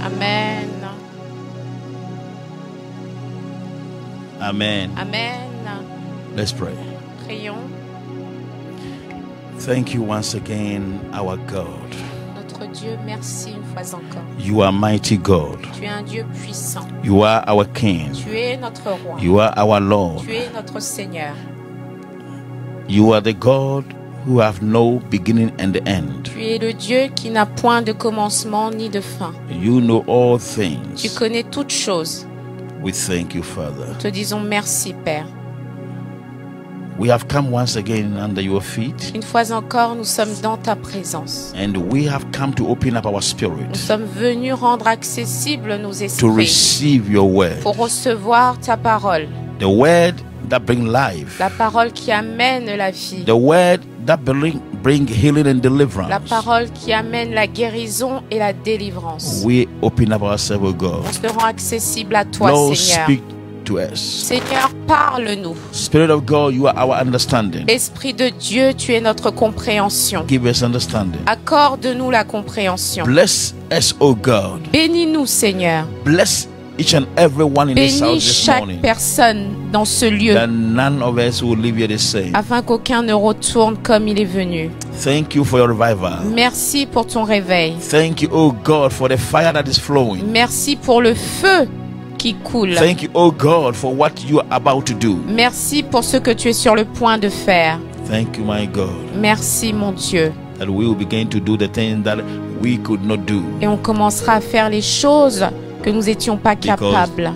Amen. Amen. Amen. Let's pray. Prions. Thank you once again, our God. Notre Dieu, merci une fois encore. You are mighty God. Tu es un Dieu puissant. You are our King. Tu es notre roi. You are our Lord. Tu es notre Seigneur. You are the God who have no beginning and end. Tu es le Dieu qui n'a point de commencement ni de fin. You know all Tu things. connais toutes choses. We thank you, Father. Nous te disons merci, Père. We have come once again under your feet, Une fois encore, nous sommes dans ta présence. and we have come to open up our Nous spirit sommes venus rendre accessibles nos to esprits receive your word. pour recevoir ta parole. The word that bring life. La parole qui amène la vie. The word that bring healing and La deliverance. parole qui amène la guérison et la délivrance. We open up ourselves, O God. On se rend accessible à toi, Lord, Seigneur. speak to us. Seigneur, parle-nous. Spirit of God, you are our understanding. Esprit de Dieu, tu es notre compréhension. Give us understanding. Accorde-nous la compréhension. Bless us, O God. Bénis-nous, Seigneur. Bless each and every one in this house Bénis this chaque morning. personne dans ce lieu, That none of us will leave here the same. afin qu'aucun ne retourne comme il est venu. Thank you for your revival. Merci pour ton réveil. Thank you, O God, for the fire that is flowing. Merci pour le feu qui coule. Thank you, O God, for what you are about to do. Merci pour ce que tu es sur le point de faire. Thank you, my God, Merci, mon Dieu. that we will begin to do the things that we could not do. Et on commencera à faire les choses que nous n'étions pas capables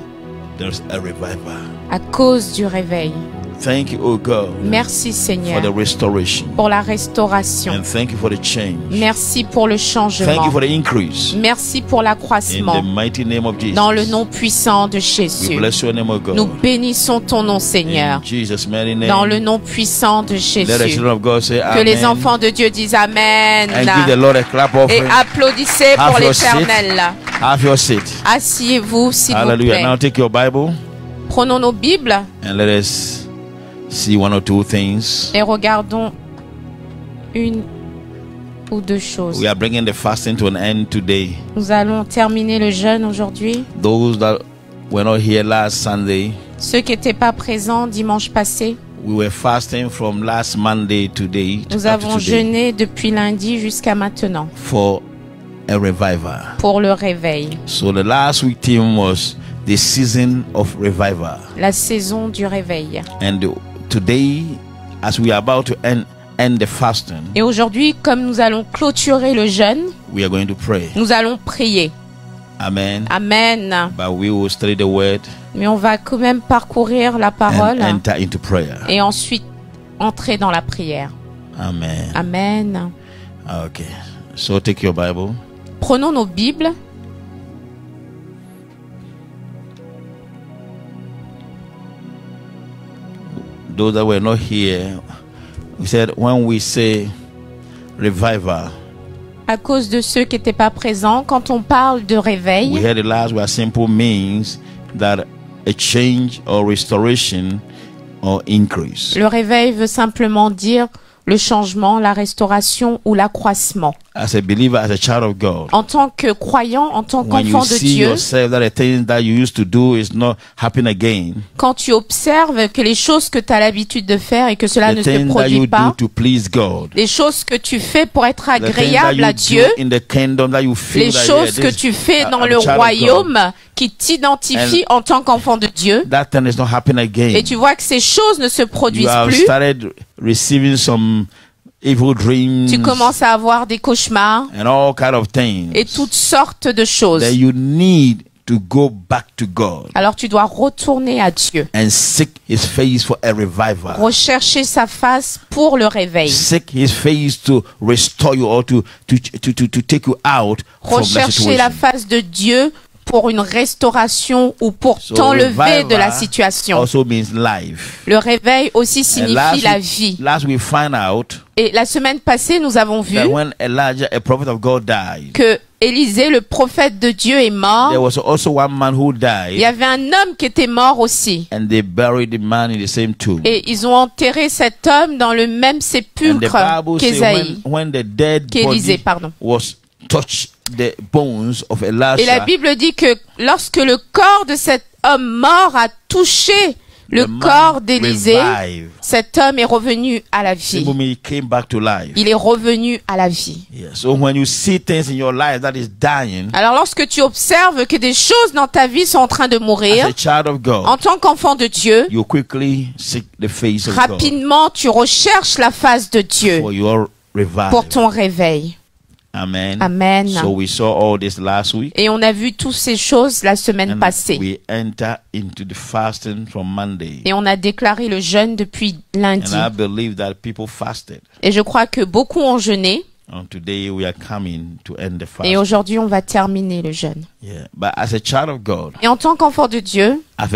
There's a revival. à cause du réveil. Thank you, O God, Merci, for Seigneur, the restoration. pour la restauration. And thank you for the change. Merci pour le Thank changement. you for the increase. Merci pour In l'accroissement. the mighty name of Jesus. Dans le nom puissant de We Jésus. bless your name, O God. Nous bénissons ton nom, Seigneur. In Jesus' mighty name. Dans le nom puissant de Let the Jésus. children of God say Que amen. les enfants de Dieu disent Amen. And give the Lord a clap Et offering. applaudissez Have pour your seat. l'Éternel. Have your seat. Asseyez-vous, s'il vous Hallelujah. Now plaît. take your Bible Prenons nos Bibles and let us see one or two things. et regardons une ou deux choses. We are bringing the fasting to an end today. Nous allons terminer le jeûne aujourd'hui. Those that were not here last Sunday, Ceux qui n'étaient pas présents dimanche passé, we were fasting from last Monday today nous up to avons today jeûné depuis lundi jusqu'à maintenant for a revival. pour le réveil, So the last week theme was the season of revival. la saison du réveil. And today, as we are about to end the fasting, Et aujourd'hui, comme nous allons clôturer le jeûne, we are going to pray. nous allons prier. Amen. Amen. But we will study the word Mais on va quand même parcourir la parole and enter into prayer. et ensuite entrer dans la prière. Amen. Amen. Okay. So take your Bible. Prenons nos Bibles. Those that were not here, we said when we say revival, À cause de ceux qui n'étaient pas présents, quand on parle de we réveil, heard the last word simple means that a change or restoration or increase. le réveil veut simplement dire le changement, la restauration ou l'accroissement. As a believer, as a child of God, En tant que croyant, en tant when you qu'enfant de see Dieu, yourself that the things that you used to do is not happening again, quand tu observes que les choses que tu as l'habitude de faire et que cela the ne se things that produit you do pas, to please God, les choses que tu fais pour être the things that agréable à you Dieu, do in the kingdom that you feel les that choses yeah, que tu fais dans I'm a le child of God, royaume qui t'identifient en tant qu'enfant de Dieu, that thing is not happening again. et tu vois que ces choses ne se You produisent have plus, started receiving some evil dreams tu commences à avoir des cauchemars and all kind of things et toutes sortes de choses. that you need to go back to God Alors tu dois retourner à Dieu, and seek His face for a revival. rechercher sa face pour le réveil, Seek His face to restore you or to take you out from that rechercher la situation. face de Dieu pour une restauration ou pour So t'enlever de la revival situation. also means life. Le réveil aussi And signifie la vie. last we find out Et la semaine passée, nous avons vu that when Elijah, a prophet of God, died, que Élisée, le prophète de Dieu, est mort, there was also one man who il died, y avait un homme qui était mort aussi. and they buried the man in the same tomb. Et ils ont enterré cet homme dans le même And the sépulcre Bible says qu'Ésaïe, when the dead qu'Élisée, body pardon. was touched the bones of Et la Elisha, Bible dit que lorsque le corps de cet homme mort a touché le the man corps d'Élisée, revived. cet homme est revenu à la vie. He came back to life. Il est revenu à la vie. Yeah. So when you see things in your life that is dying, Alors lorsque tu observes que des choses dans ta vie sont en train de as mourir, a child of God, en tant qu'enfant de Dieu, you quickly seek the face of God rapidement tu recherches la face de Dieu for your revival. pour ton réveil. Amen. Amen. So we saw all this last week. Et on a vu toutes ces choses la semaine And passée. we enter into the fasting from Monday. Et on a déclaré le jeûne depuis lundi. And I believe that people fasted. Et je crois que beaucoup ont jeûné. And today we are coming to end the fast. Et aujourd'hui, on va terminer le jeûne. Yeah. But as a child of God, Et en tant qu'enfant de Dieu, as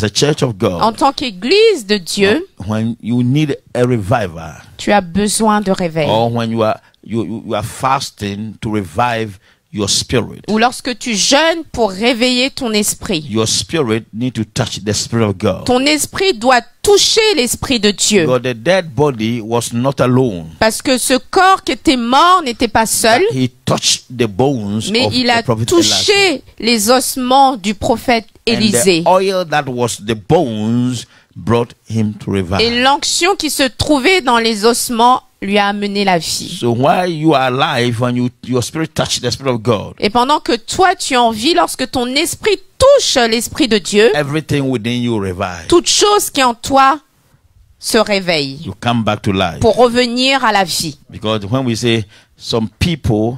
a church of God, en tant qu'église de Dieu, when you need a revival, tu as besoin de réveil. or when you are fasting to revive your spirit, Ou lorsque tu jeûnes pour réveiller ton esprit. your spirit need to touch the Spirit of God. Ton esprit doit toucher l'esprit de Dieu. Because the dead body was not alone. Parce que ce corps qui était mort n'était pas seul, He touched the bones mais of il the a prophet Elisha. touché les ossements du prophète Élisée. And the oil that was the bones brought him to revive. Et l'onction qui se trouvait dans les ossements lui a amené la vie. So while you are alive, when your spirit touched the Spirit of God, Et pendant que toi tu es en vie, lorsque ton esprit touche l'esprit de Dieu, everything within you revive. toute chose qui est en toi se réveille You come back to life. pour revenir à la vie. Because when we say some people,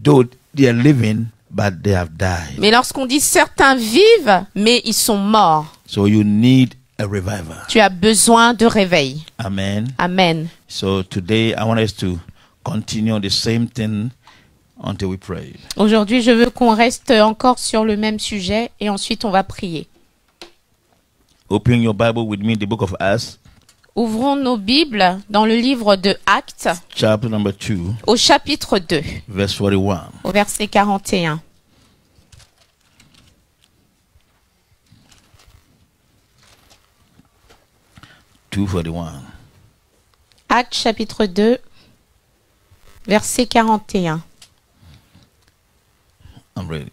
though they are living, but they have died. Mais lorsqu'on dit certains vivent, mais ils sont morts, So you need a revival. tu as besoin de réveil. Amen. Amen. So today I want us to continue on the same thing until we pray. Aujourd'hui, je veux qu'on reste encore sur le même sujet et ensuite on va prier. Open your Bible with me, the book of Acts, Ouvrons nos Bibles dans le livre de Actes chapter number 2, au chapitre 2, verse 41. au verset 41. Actes chapitre 2, verset 41. I'm ready.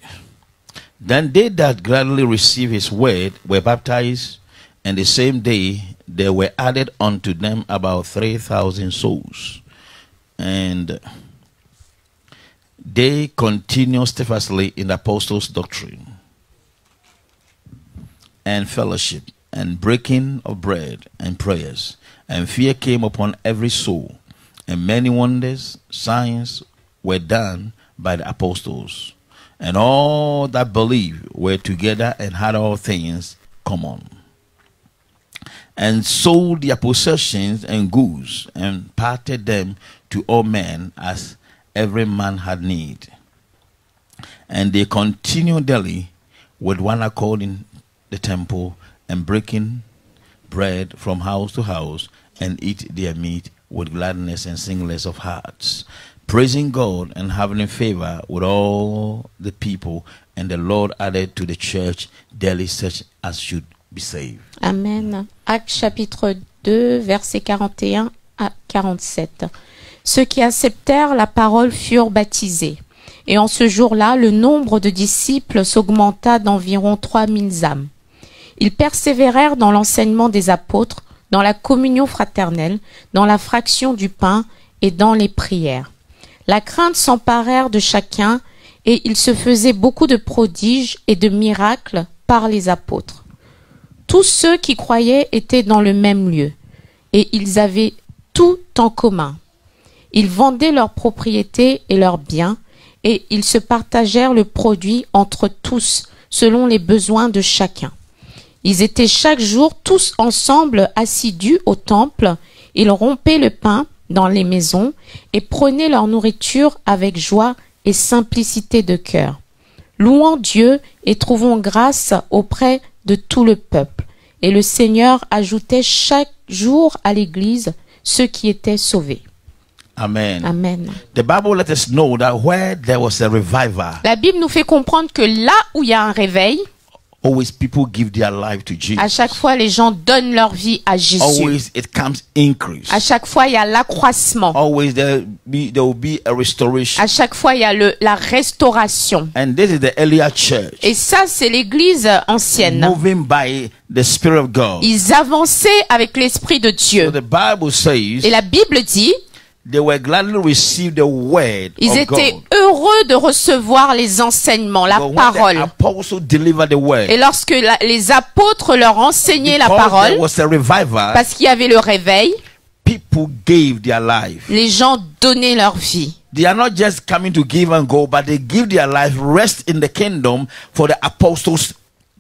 Then they that gladly received his word were baptized, and the same day there were added unto them about 3,000 souls. And they continued steadfastly in the apostles' doctrine and fellowship and breaking of bread and prayers. And fear came upon every soul, and many wonders, signs were done by the apostles. And all that believed were together and had all things common, and sold their possessions and goods, and parted them to all men as every man had need. And they continued daily with one accord in the temple, and breaking bread from house to house, and eat their meat with gladness and singleness of hearts, praising God and having favor with all the people. And the Lord added to the church daily such as should be saved. Amen. Actes chapitre 2, versets 41 à 47. Ceux qui acceptèrent la parole furent baptisés. Et en ce jour-là, le nombre de disciples s'augmenta d'environ 3000 âmes. Ils persévérèrent dans l'enseignement des apôtres, dans la communion fraternelle, dans la fraction du pain et dans les prières. La crainte s'emparèrent de chacun, et il se faisait beaucoup de prodiges et de miracles par les apôtres. Tous ceux qui croyaient étaient dans le même lieu, et ils avaient tout en commun. Ils vendaient leurs propriétés et leurs biens, et ils se partagèrent le produit entre tous, selon les besoins de chacun. Ils étaient chaque jour tous ensemble assidus au temple, ils rompaient le pain dans les maisons et prenaient leur nourriture avec joie et simplicité de cœur, louant Dieu et trouvant grâce auprès de tout le peuple. Et le Seigneur ajoutait chaque jour à l'Église ceux qui étaient sauvés. Amen. Amen. The Bible let us know that where there was a revival, La Bible nous fait comprendre que là où il y a un réveil, always people give their life to à Jesus. chaque fois les gens donnent leur vie à Jésus. Always it comes increase. À chaque fois il y a l'accroissement. Always there will be a restoration. À chaque fois il y a la restauration. And this is the earlier church Et ça c'est l'église ancienne. moving by the Spirit of God. Ils avançaient avec l'Esprit de So Dieu. the Bible says Et la Bible dit, they were gladly received the word ils of étaient God. heureux de recevoir les enseignements, la But when the parole. apostle delivered the word, Et lorsque les apôtres leur enseignaient la because parole, there was a revival, parce qu'il y avait le réveil, people gave their life. les gens donnaient leur vie. They are not just coming to give and go, but they give their life, rest in the kingdom for the apostles'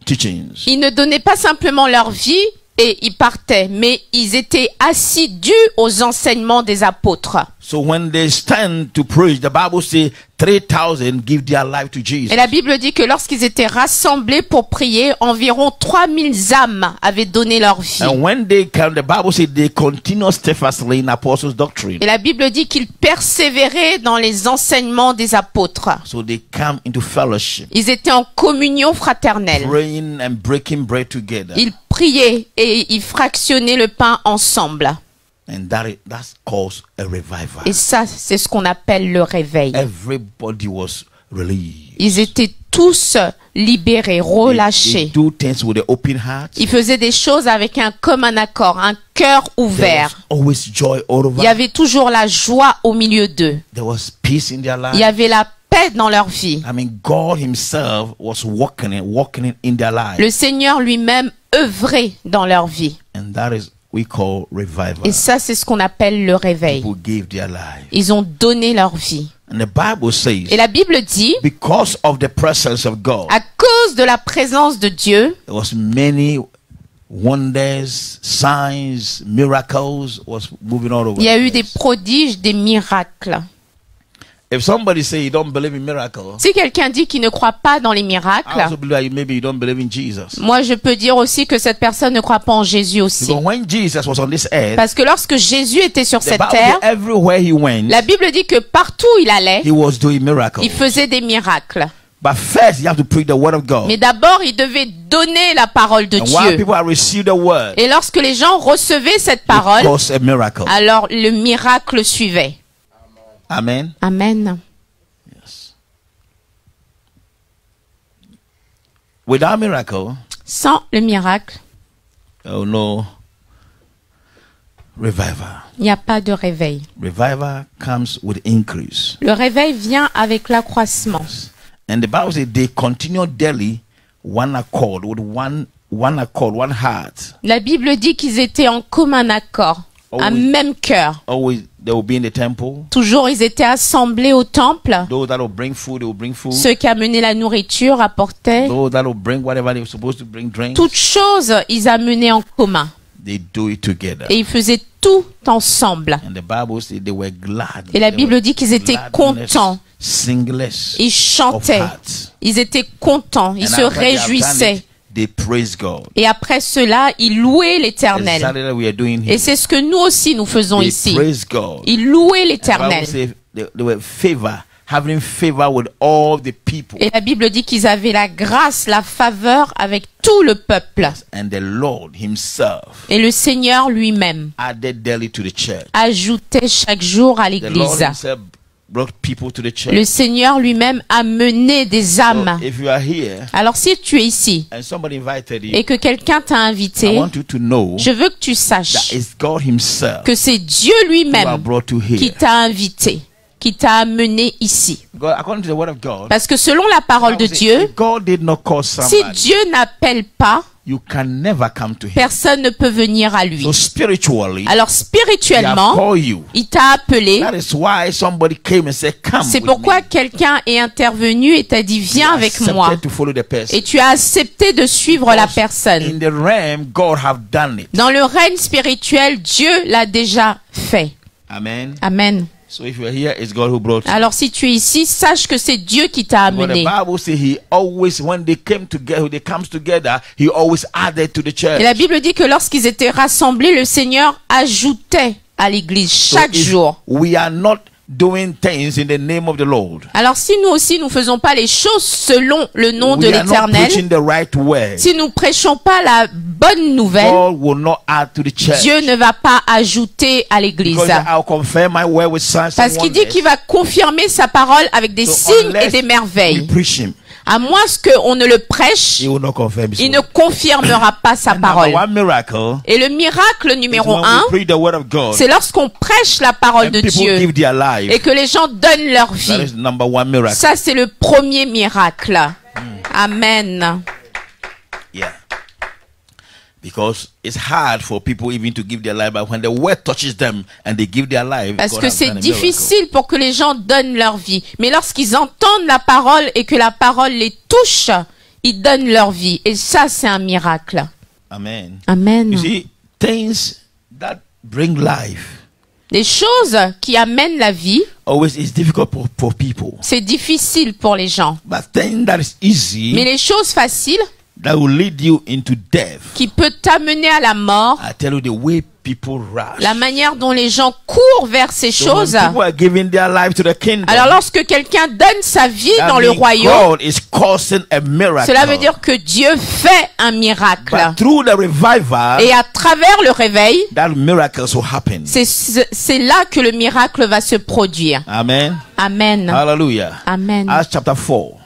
teachings. Ils ne donnaient pas simplement leur vie et ils partaient, mais ils étaient assidus aux enseignements des apôtres. So when they stand to preach, the Bible says 3,000 give their life to Jesus. Et la Bible dit que lorsqu'ils étaient rassemblés pour prier, environ 3000 âmes avaient donné leur vie. And when they come, the Bible says they continue steadfastly in apostles' doctrine. Et la Bible dit qu'ils persévéraient dans les enseignements des apôtres. So they come into fellowship, Ils étaient en communion fraternelle. praying and breaking bread together. Ils priaient et ils fractionnaient le pain ensemble. And that's caused a revival. Et ça, c'est ce qu'on appelle le réveil. Everybody was released. Ils étaient tous libérés, They relâchés. do things with an open heart. Ils faisaient des choses avec un commun accord, un cœur There ouvert. was always joy all over. Il y avait toujours la joie au milieu d'eux. There was peace in their Il y life. avait la paix dans leur vie. I mean, God Himself was walking in their life. Le Seigneur lui-même œuvrait dans leur vie. And that is we call revival. Et ça, c'est ce qu'on appelle le réveil. People gave their life. Ils ont donné leur vie. And the Bible says, Et la Bible dit, because of the presence of God, à cause de la présence de Dieu, there was many wonders, signs, miracles was moving all over. il y a eu the des place. prodiges, des miracles. If somebody say you don't believe in miracles, Si quelqu'un dit qu'il ne croit pas dans les I miracles, also believe that maybe you don't believe in Jesus. moi je peux dire aussi que cette personne ne croit pas en Jésus aussi. Because when Jesus was on this earth, Parce que lorsque Jésus était sur the cette Bible terre, says everywhere he went, la Bible dit que partout où il allait, he was doing miracles. il faisait des miracles. But first, you have to preach the word of God. Mais d'abord, il devait donner la parole de And while Dieu. people have received the word, Et lorsque les gens recevaient cette it parole, caused a miracle. alors le miracle suivait. Amen. Amen. Yes. Without miracle, Sans le miracle, oh no revival. il n'y a pas de réveil. Revival comes with increase. Le réveil vient avec l'accroissement. And the Bible says they continue daily one accord with one accord, one heart. La Bible dit qu'ils étaient en commun accord, un oui. même cœur. Always they will be in the temple. Toujours, ils étaient assemblés au temple. Those that will bring food, they will bring food. Ceux qui amenaient la nourriture apportaient. Those that will bring whatever they were supposed to bring, drinks. Toutes choses, ils amenaient en commun. They do it together. Et ils faisaient tout ensemble. And the Bible says they were glad. Et la They Bible were dit qu'ils étaient gladness, contents. Singleness Ils of chantaient. heart. Ils étaient contents. Ils And se after they have done réjouissaient. it, they praise God. Et après cela, ils louaient l'Éternel. Exactly what we are doing here. Et c'est ce que nous aussi nous faisons They ici. praise God. Ils louaient The Bible l'Éternel. says they were having favor with all the people. Et la Bible dit qu'ils avaient la grâce, la faveur avec tout le peuple. And the Lord Himself Et le Seigneur lui-même added daily to the church. ajoutait chaque jour à The Lord l'Église. Himself brought people to the church. Le Seigneur lui-même a mené des So âmes. if you are here Alors si tu es ici and somebody invited you, et que quelqu'un t'a I invité, want you to know je veux que tu that saches it's God Himself que c'est Dieu who has lui-même brought you qui here. t'a invité, qui t'a amené ici. God, according to the word of God, Parce que selon la parole de Bible says, Dieu, if God did not call si somebody, Dieu n'appelle pas, you can never come to Him. personne ne peut venir à lui. So spiritually, Alors He has spirituellement, called you. il t'a appelé. That is why somebody came and said, "Come." C'est with pourquoi me." quelqu'un est intervenu et t'a dit viens You avec accepted moi. to follow the person. Et tu as accepté de suivre la In personne. the realm, God have done it. Dans le règne spirituel, Dieu l'a déjà fait. Amen. Amen. So if you're here, it's God who brought you. Alors si tu es ici, sache que c'est Dieu qui t'a But the amené. Bible says He always, when they came together, they comes together, He always added to the church. Et la Bible dit que lorsqu'ils étaient rassemblés, le Seigneur ajoutait à l'église So chaque if jour. we are not doing things in the name of the Lord, Alors si nous aussi nous faisons pas les choses selon le nom de we are not l'Éternel, preaching the right word, si nous prêchons pas la bonne nouvelle, God will not add to the church. Dieu ne va pas ajouter à l'église. Because I'll confirm my word with signs Parce and qu'il dit wonders. qu'il va confirmer sa parole avec des So signes et unless des we merveilles. preach him, À moins qu'on ne le prêche, he will not confirm his il ne word. confirmera pas sa And number parole. one miracle Et le miracle is numéro when 1, we preach the word of God c'est lorsqu'on prêche la parole and de people Dieu give their et life. que les gens donnent leur That vie. is number one miracle. Ça, c'est le premier miracle. Amen. Yeah. Because it's hard for people even to give their life, but when the word touches them and they give their life, Parce God que has c'est done a miracle. difficile pour que les gens donnent leur vie. Mais lorsqu'ils entendent la parole et que la parole les touche, ils donnent leur vie. Et ça, c'est un miracle. Amen. Amen. You see, things that bring life Les choses qui amènent la vie, always is difficult for people. c'est difficile pour les gens. But thing that is easy, Mais les choses faciles that will lead you into death, qui peuvent t'amener à la mort, I tell you, the way people rush. la manière dont les gens courent vers ces So when choses. people are giving their life to the kingdom, Alors lorsque quelqu'un donne sa vie that dans le means royaume, God is causing a miracle. cela veut dire que Dieu fait un miracle. But through the revival, Et à travers le réveil, that miracles will happen. c'est là que le miracle va se produire. Amen. Amen. Hallelujah. Amen. Acts chapter 4,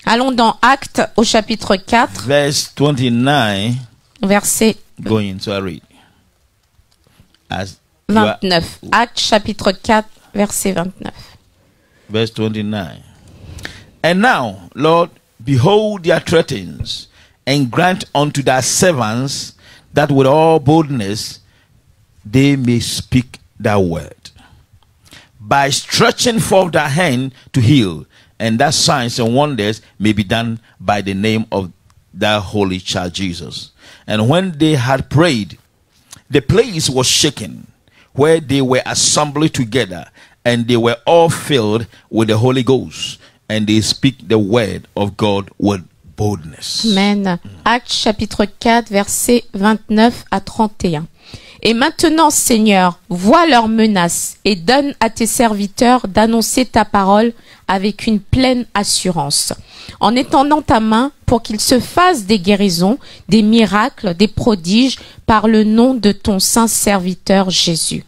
Allons dans Actes au chapitre 4, verse 29. verset Going, so I read. As you are- 29. Actes chapitre 4, verset 29. verse 29. And now, Lord, behold their threatenings, and grant unto thy servants that with all boldness they may speak thy word, by stretching forth thy hand to heal, and that signs and wonders may be done by the name of thy holy child Jesus. And when they had prayed, the place was shaken where they were assembled together, and they were all filled with the Holy Ghost, and they speak the word of God with boldness. Amen. Actes chapitre 4, versets 29 à 31. Et maintenant, Seigneur, vois leurs menaces et donne à tes serviteurs d'annoncer ta parole avec une pleine assurance, en étendant ta main pour qu'il se fasse des guérisons, des miracles, des prodiges par le nom de ton saint serviteur Jésus.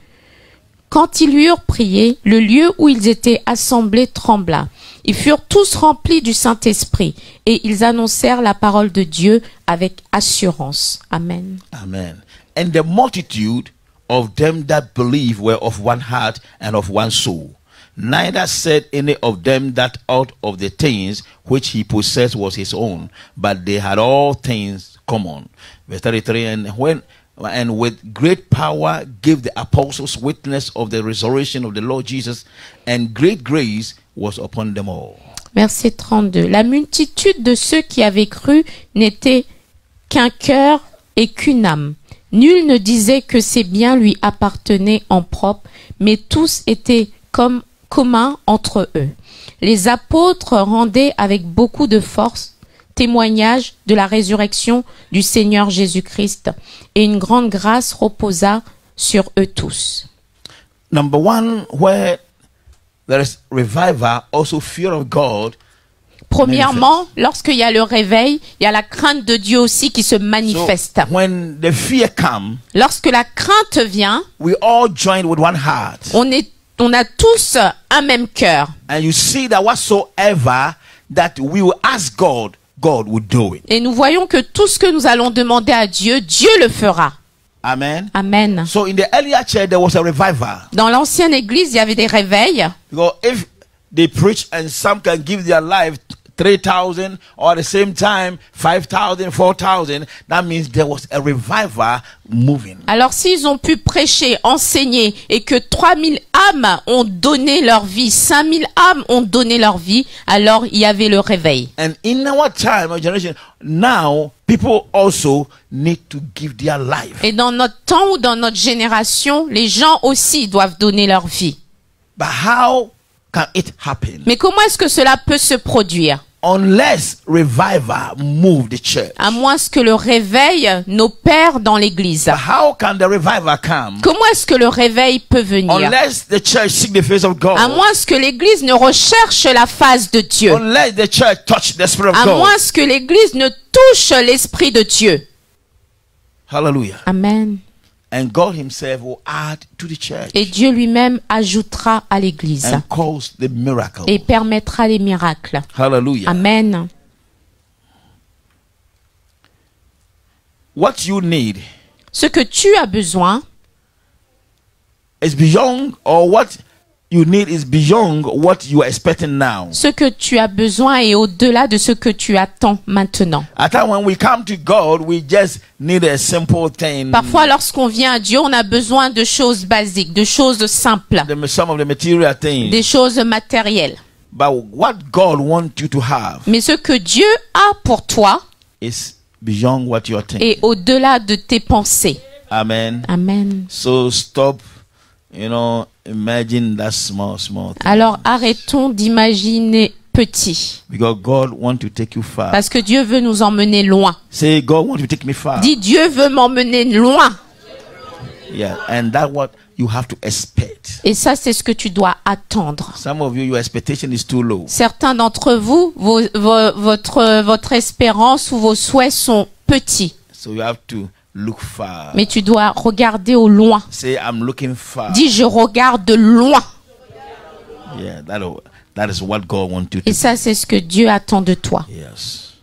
Quand ils eurent prié, le lieu où ils étaient assemblés trembla. Ils furent tous remplis du Saint-Esprit et ils annoncèrent la parole de Dieu avec assurance. Amen. Amen. And the multitude of them that believe were of one heart and of one soul. Neither said any of them that out of the things which he possessed was his own, but they had all things common. Verse 33, and with great power gave the apostles witness of the resurrection of the Lord Jesus, and great grace was upon them all. Verset 32. La multitude de ceux qui avaient cru n'était qu'un cœur et qu'une âme. Nul ne disait que ses biens lui appartenaient en propre, mais tous étaient communs entre eux. Les apôtres rendaient avec beaucoup de force témoignage de la résurrection du Seigneur Jésus-Christ, et une grande grâce reposa sur eux tous. Number one, where there is revival, also fear of God. Premièrement, lorsqu'il y a le réveil, il y a la crainte de Dieu aussi qui se manifeste. So when the fear comes, Lorsque la crainte vient, we all join with one heart. on a tous un même cœur. And you see that whatsoever that we will ask God, God will do it. Et nous voyons que tout ce que nous allons demander à Dieu, Dieu le fera. Amen. Amen. So in the earlier church, there was a revival. Dans l'ancienne église, il y avait des réveils. Because if they preach and some can give their life 3,000 or at the same time 5,000, 4,000, that means there was a revival moving. Alors s'ils ont pu prêcher, enseigner et que 3000 âmes ont donné leur vie, 5000 âmes ont donné leur vie, alors il y avait le réveil. And in our time, our generation, now people also need to give their life. Et dans notre temps ou dans notre génération, les gens aussi doivent donner leur vie. But how can it happen? Mais comment est-ce que cela peut se produire? unless revival move the church. À moins que le réveil n'opère dans l'église. But how can the revival come? Comment est-ce que le réveil peut venir? Unless the church seek the face of God. À moins que l'église ne recherche la face de Dieu. Unless the church touch the Spirit of À God. moins que l'église ne touche l'esprit de Dieu. Hallelujah. Amen. And God himself will add to the church Et Dieu lui-même ajoutera à l'église and cause the miracle. et permettra les miracles. Hallelujah. Amen. What you need Ce que tu as besoin, is beyond, or what you need is beyond what you are expecting now. ce que tu as besoin est au-delà de ce que tu attends maintenant. At times when we come to God, we just need a simple thing. Parfois, lorsqu'on vient à Dieu, on a besoin de choses basiques, de choses simples, Some of the material things. des choses matérielles. But what God wants you to have Mais ce que Dieu a pour toi is beyond what you're thinking. est au-delà de tes pensées. Amen. Amen. So stop, imagine that small thing. Alors arrêtons d'imaginer petit. Because God wants to take you far. Parce que Dieu veut nous emmener loin. Say, God wants to take me far. Dis, Dieu veut m'emmener loin. Yeah, and that's what you have to expect. Et ça, c'est ce que tu dois attendre. Some of you, your expectation is too low. Certains d'entre vous, votre espérance ou vos souhaits sont petits. So you have to look far. Mais tu dois regarder au loin. Say, I'm looking far. Dis, je regarde loin. Yeah, that is what God wants you to Et ça, c'est ce que Dieu attend de toi. do. Yes.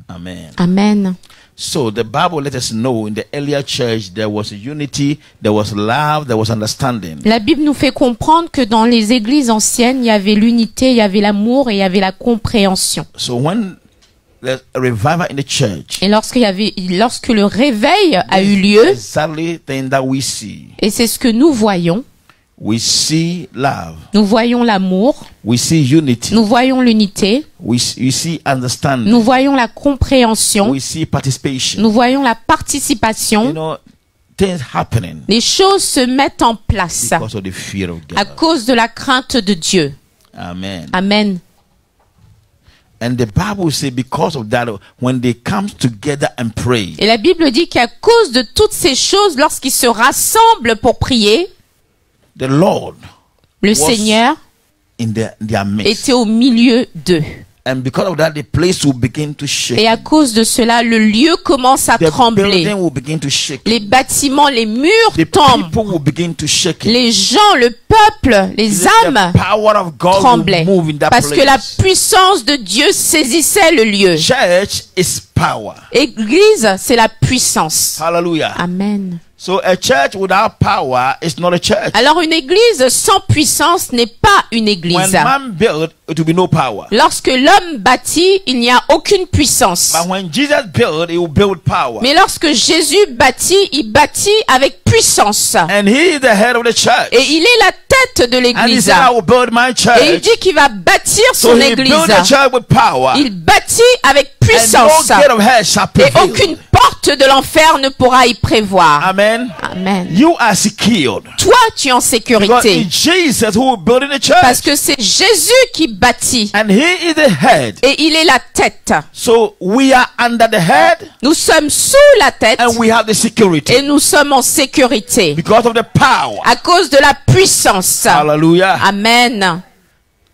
Amen. Amen. So the Bible let us know in the earlier church there was unity, there was love, there was understanding. La Bible nous fait comprendre que dans les églises anciennes, il y avait l'unité, il y avait l'amour et il y avait la compréhension. So when there's a revival in the church, Et lorsque le réveil a eu lieu, exactly thing that we see. et c'est ce que nous voyons, We see love. nous voyons l'amour, We see unity. nous voyons l'unité, We see understanding. nous voyons la compréhension, We see participation. nous voyons la participation. Things happening Les choses se mettent en place because of the fear of à God. cause de la crainte de Dieu. Amen. Amen. And the Bible says because of that, when they come together and pray, Et la Bible dit qu'à cause de toutes ces choses, lorsqu'ils se rassemblent pour prier, the Lord le was Seigneur in their midst. était au milieu d'eux. And because of that, the place will begin to shake. Et à cause de cela, le lieu commence à The trembler. building will begin to shake. Les bâtiments, les murs The tombent. people will begin to shake. Les gens, le peuple, les âmes The power of God tremblaient. will move in that Parce que la place. puissance de Dieu saisissait le lieu. Church is power. Église, c'est la puissance. Hallelujah. Amen. So a church without power is not a church. Alors une église sans puissance n'est pas une When église. man built, it will be no power. Lorsque l'homme bâtit, il n'y a aucune puissance. But when Jesus built, he will build power. Mais lorsque Jésus bâtit, il bâtit avec puissance. And he is the head of the church. Et il est la tête de And he l'église. said, I will build my Et il church. dit qu'il va bâtir So son he église. built the church with power. Il bâtit avec And no puissance. gate of hell shall Et prevail. aucune porte de l'enfer ne pourra y prévoir. Amen. Amen. You are secured. Toi, tu es en Because sécurité. it's Jesus who will build in the Parce church. que c'est Jésus qui bâtit. And he is the head. Et il est la tête. So we are under the head Nous sommes sous la tête. and we have the security. Et nous sommes en sécurité. Because of the power. À cause de la puissance. Hallelujah. Amen.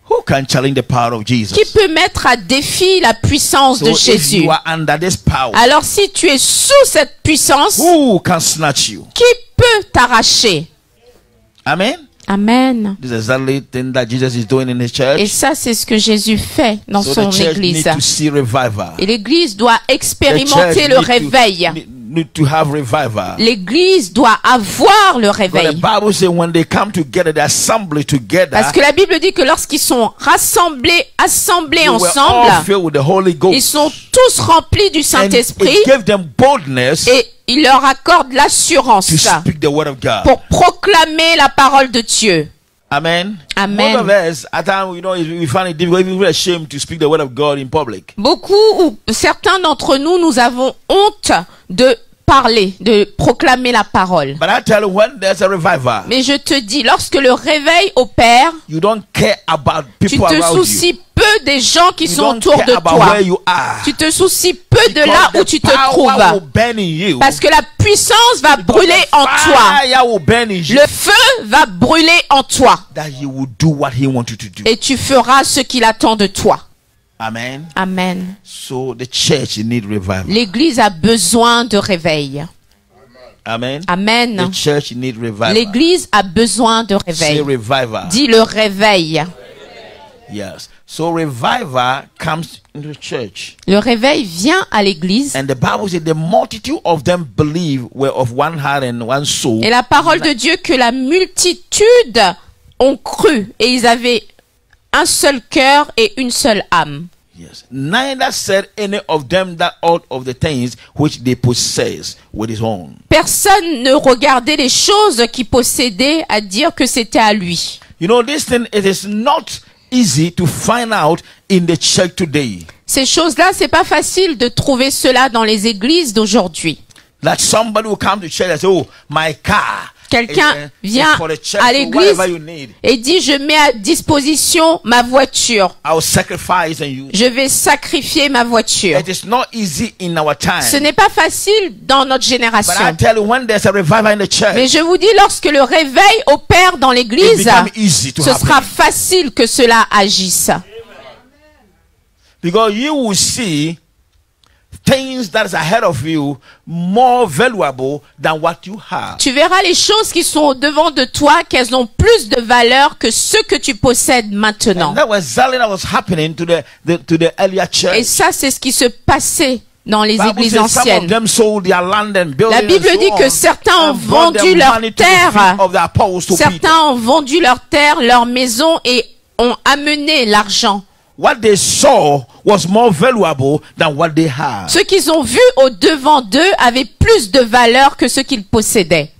Who can challenge the power of Jesus? Qui peut mettre à défi la puissance So de if Jésus? you are under this power, Alors si tu es sous cette puissance, who can snatch you? qui peut t'arracher? Amen. Amen. This is exactly the thing that Jesus is doing in his Et church. ça, c'est ce que Jésus fait dans So son the church église. needs to see revival. Et l'église doit The expérimenter church le need réveil. need to have revival. L'église doit avoir le But the réveil. Bible says when they come together, they assemble together, Parce que la Bible dit que lorsqu'ils sont assemblés they were all ensemble, filled with the Holy Ghost. ils sont tous remplis du And Saint-Esprit it gave them boldness et il leur accorde l'assurance to speak the word of God. pour proclamer la parole de Dieu. Amen. Amen. Most of us, at times, we find it difficult, even we're ashamed to speak the word of God in public. Beaucoup ou certains d'entre nous, nous avons honte de parler, de proclamer la parole. But I tell you, when there's a revival, Mais je te dis, lorsque le réveil opère, you don't care about tu people te around you. soucies peu peu des gens qui You sont don't autour care de about toi. where you are. Tu te soucies peu de Because là où the tu te power will trouves. burn in you. Parce que la puissance va Because brûler the en toi. fire will burn in you. Le feu va brûler en toi. That he will do what he wants you to do. Et tu feras ce qu'il attend de toi. Amen. Amen. So the church need revival. L'église a besoin de réveil. Amen. Amen. The church need revival. L'église a besoin de Say réveil. revival. Dis le réveil. Yes. So revival comes into church. Le réveil vient à l'église. And the Bible says the multitude of them believe were of one heart and one soul. Et la parole de Dieu que la multitude ont cru et ils avaient un seul cœur et une seule âme. Yes. Neither said any of them that out of the things which they possess with his own. Personne ne regardait les choses qu'il possédait à dire que c'était à lui. You know, this thing, it is not easy to find out in the church today. Ces choses-là, c'est pas facile de trouver cela dans les églises d'aujourd'hui. That somebody will come to church and say, oh, my car. Quelqu'un vient for the church, à so l'église whatever you need, et dit, je mets à disposition ma voiture. I will sacrifice and you. Je vais sacrifier ma voiture. It is not easy in our time. Ce n'est pas facile dans notre But I génération. tell you, when there's a revival in the church, Mais je vous dis, lorsque le réveil opère dans it l'église, becomes easy to ce sera happen. facile que cela agisse. Because you will see things that is ahead of you more valuable than what you have. Tu verras les choses qui sont devant de toi, qu'elles ont plus de valeur que ce que tu possèdes maintenant. And that was exactly what was happening to the earlier church. Et ça, c'est ce qui se passait dans les Bible églises says some of anciennes. them sold their land and buildings La Bible and so dit que on, certains ont and brought vendu their leurs money to the terres. feet of the apostle Peter. Certains ont vendu leurs terres, leurs maisons et ont amené l'argent. What they saw was more valuable than what they had. Ce qu'ils ont vu au devant d'eux avait plus de valeur que ce qu'ils possédaient.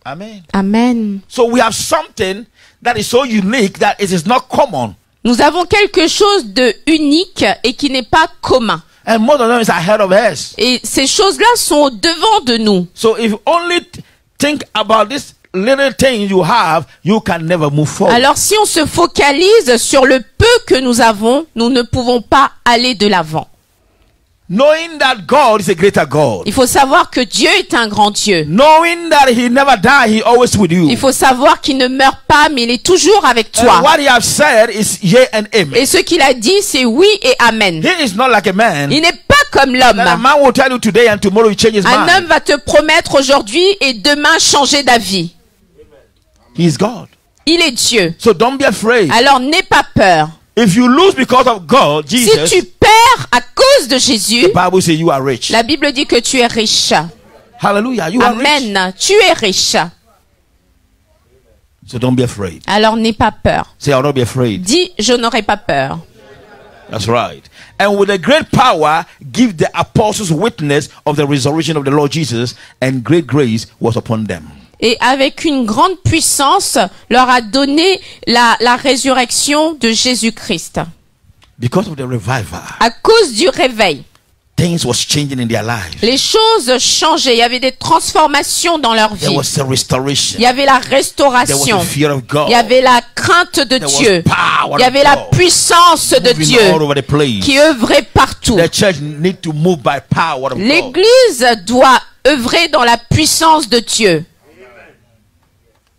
Amen. Amen. So we have something that is so unique that it is not common. Nous avons quelque chose de unique et qui n'est pas commun. And most of them is ahead of us. Et ces choses-là sont au devant de nous. So if you only think about this little thing you have, you can never move forward. Alors si on se focalise sur le peu que nous avons, nous ne pouvons pas aller de l'avant. Knowing that God is a greater God. Il faut savoir que Dieu est un grand Dieu. Knowing that he never died, he always with you. Il faut savoir qu'il ne meurt pas, mais il est toujours avec And toi. what he has said is yea and amen. Et ce qu'il a dit, c'est oui et amen. He is not like a man. Il n'est pas comme l'homme. That a man will tell you today and tomorrow he changes his Un mind. homme va te promettre aujourd'hui et demain changer d'avis. He is God. Il est Dieu. So don't be afraid. Alors n'aie pas peur. If you lose because of God, Si Jesus, tu perds à cause de Jésus, the Bible says you are rich. la Bible dit que tu es riche. Hallelujah. You are rich. Amen. Tu es riche. So don't be afraid. Alors n'aie pas peur. Say, I'll not be afraid. Dis, je n'aurai pas peur. That's right. And with a great power, give the apostles witness of the resurrection of the Lord Jesus, and great grace was upon them. Et avec une grande puissance, leur a donné la résurrection de Jésus-Christ. Because of the revival, À cause du réveil, things was changing in their lives. les choses changeaient. Il y avait des transformations dans leur There vie. was a restoration. Il y avait la There was restauration. a fear of God. Il y avait la crainte de There was Dieu. power Il y avait of la God puissance de moving Dieu all over the place. qui œuvrait partout. The church need to move by power of God. L'Église doit œuvrer dans la puissance de Dieu.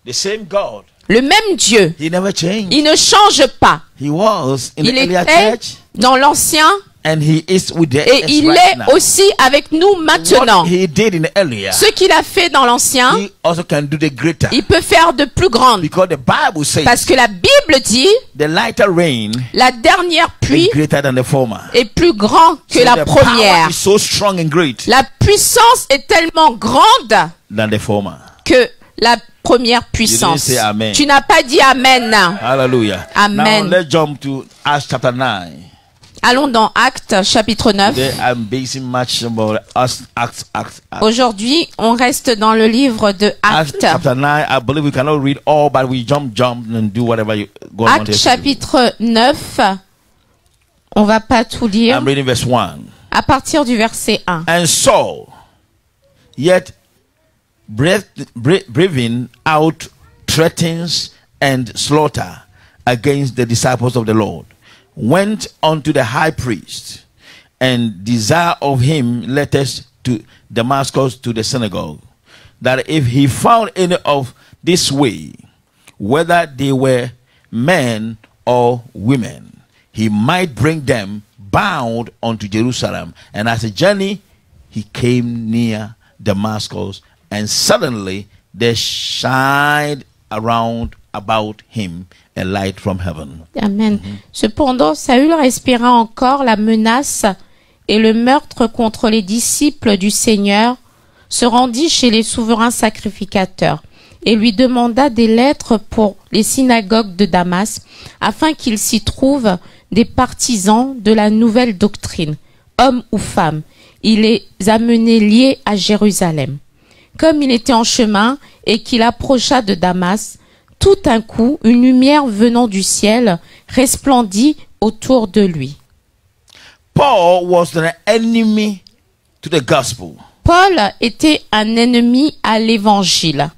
The same God, Le même Dieu, he never changed. il ne change pas. He was in Il the earlier était church, dans l'Ancien and he is with the et il right est now. aussi avec nous maintenant. What he did in the earlier, Ce qu'il a fait dans l'Ancien, he also can do the greater. il peut faire de plus grandes. Because the Bible says Parce que la Bible dit, the lighter rain la dernière pluie is greater than the former. est plus grande que So la the power première. is so strong and great La puissance est tellement grande than the former. que la première puissance. say amen. Tu n'as pas dit Amen. Hallelujah. Amen. Now let's jump to Acts chapter 9. Allons dans Actes chapitre 9. Today I'm basing much about Acts. Aujourd'hui, on reste dans le livre de Acts Actes. chapter 9. I believe we cannot read all, but we jump and do whatever you God wants Actes us to do. chapitre 9. On va pas tout lire. I'm reading verse 1. À partir du verset 1. And Saul, yet breathing out threats and slaughter against the disciples of the Lord. went unto the high priest and desired of him letters to Damascus to the synagogue, that if he found any of this way, whether they were men or women, he might bring them bound unto Jerusalem. And as a journey, he came near Damascus, and suddenly there shined around about him a light from heaven. Amen. Cependant, Saül respira encore la menace et le meurtre contre les disciples du Seigneur, se rendit chez les souverains sacrificateurs et lui demanda des lettres pour les synagogues de Damas, afin qu'il s'y trouve des partisans de la nouvelle doctrine, hommes ou femmes. Il les amenait liés à Jérusalem. Comme il était en chemin et qu'il approcha de Damas, tout d'un coup, une lumière venant du ciel resplendit autour de lui. Paul was an enemy to the gospel. Paul était un ennemi à l'évangile,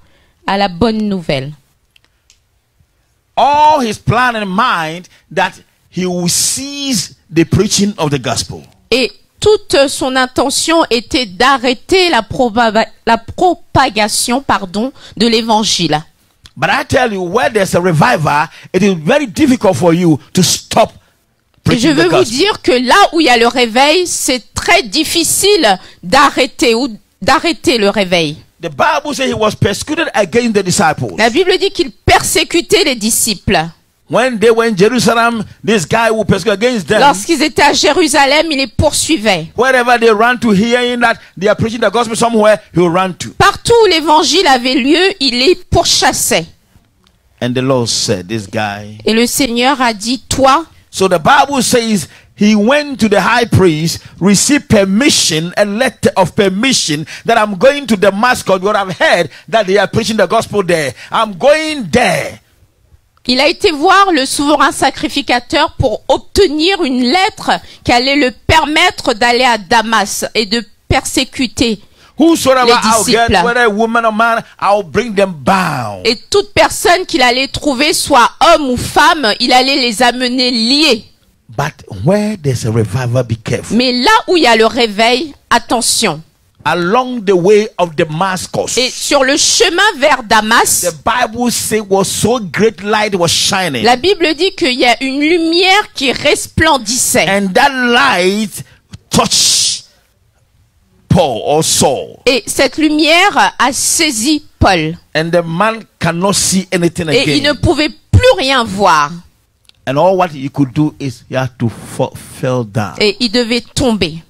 à la bonne nouvelle. All his plan in mind that he will cease the preaching of the gospel. Et toute son intention était d'arrêter la propagation de l'évangile. But I tell you, where there's a revival, it is very difficult for you to stop Et je preaching veux the vous gospel. dire que là où il y a le réveil, c'est très difficile d'arrêter le réveil. The Bible says he was persecuted against the disciples. La Bible dit qu'il persécutait les disciples. When they were in Jerusalem, this guy who persecuted against them. Lorsqu'ils étaient à Jérusalem, il les poursuivait. Wherever they run to, hearing that they are preaching the gospel somewhere, he will run to. Partout où l'évangile avait lieu, il les pourchassait. And the Lord said, this guy. Et le Seigneur a dit, toi, So the Bible says he went to the high priest, received permission, a letter of permission that I'm going to Damascus. What I've heard that they are preaching the gospel there. I'm going there. il a été voir le souverain sacrificateur pour obtenir une lettre qui allait le permettre d'aller à Damas et de persécuter. Whosoever Les I'll get, disciples. whether a woman or man, I'll bring them bound. Et toute personne qu'il allait trouver, soit homme ou femme, il allait les amener liés. But where there's a revival, be careful. Mais là où il y a le réveil, attention. Along the way of Damascus, Et sur le chemin vers Damas, the Bible says was so great light was shining. la Bible dit qu'il y a une lumière qui resplendissait. And that light touched Paul or Saul. Et cette lumière a saisi Paul. And the man cannot see anything Et il ne again. pouvait plus rien voir. And all what he could do is he had to fall down. Et il devait tomber.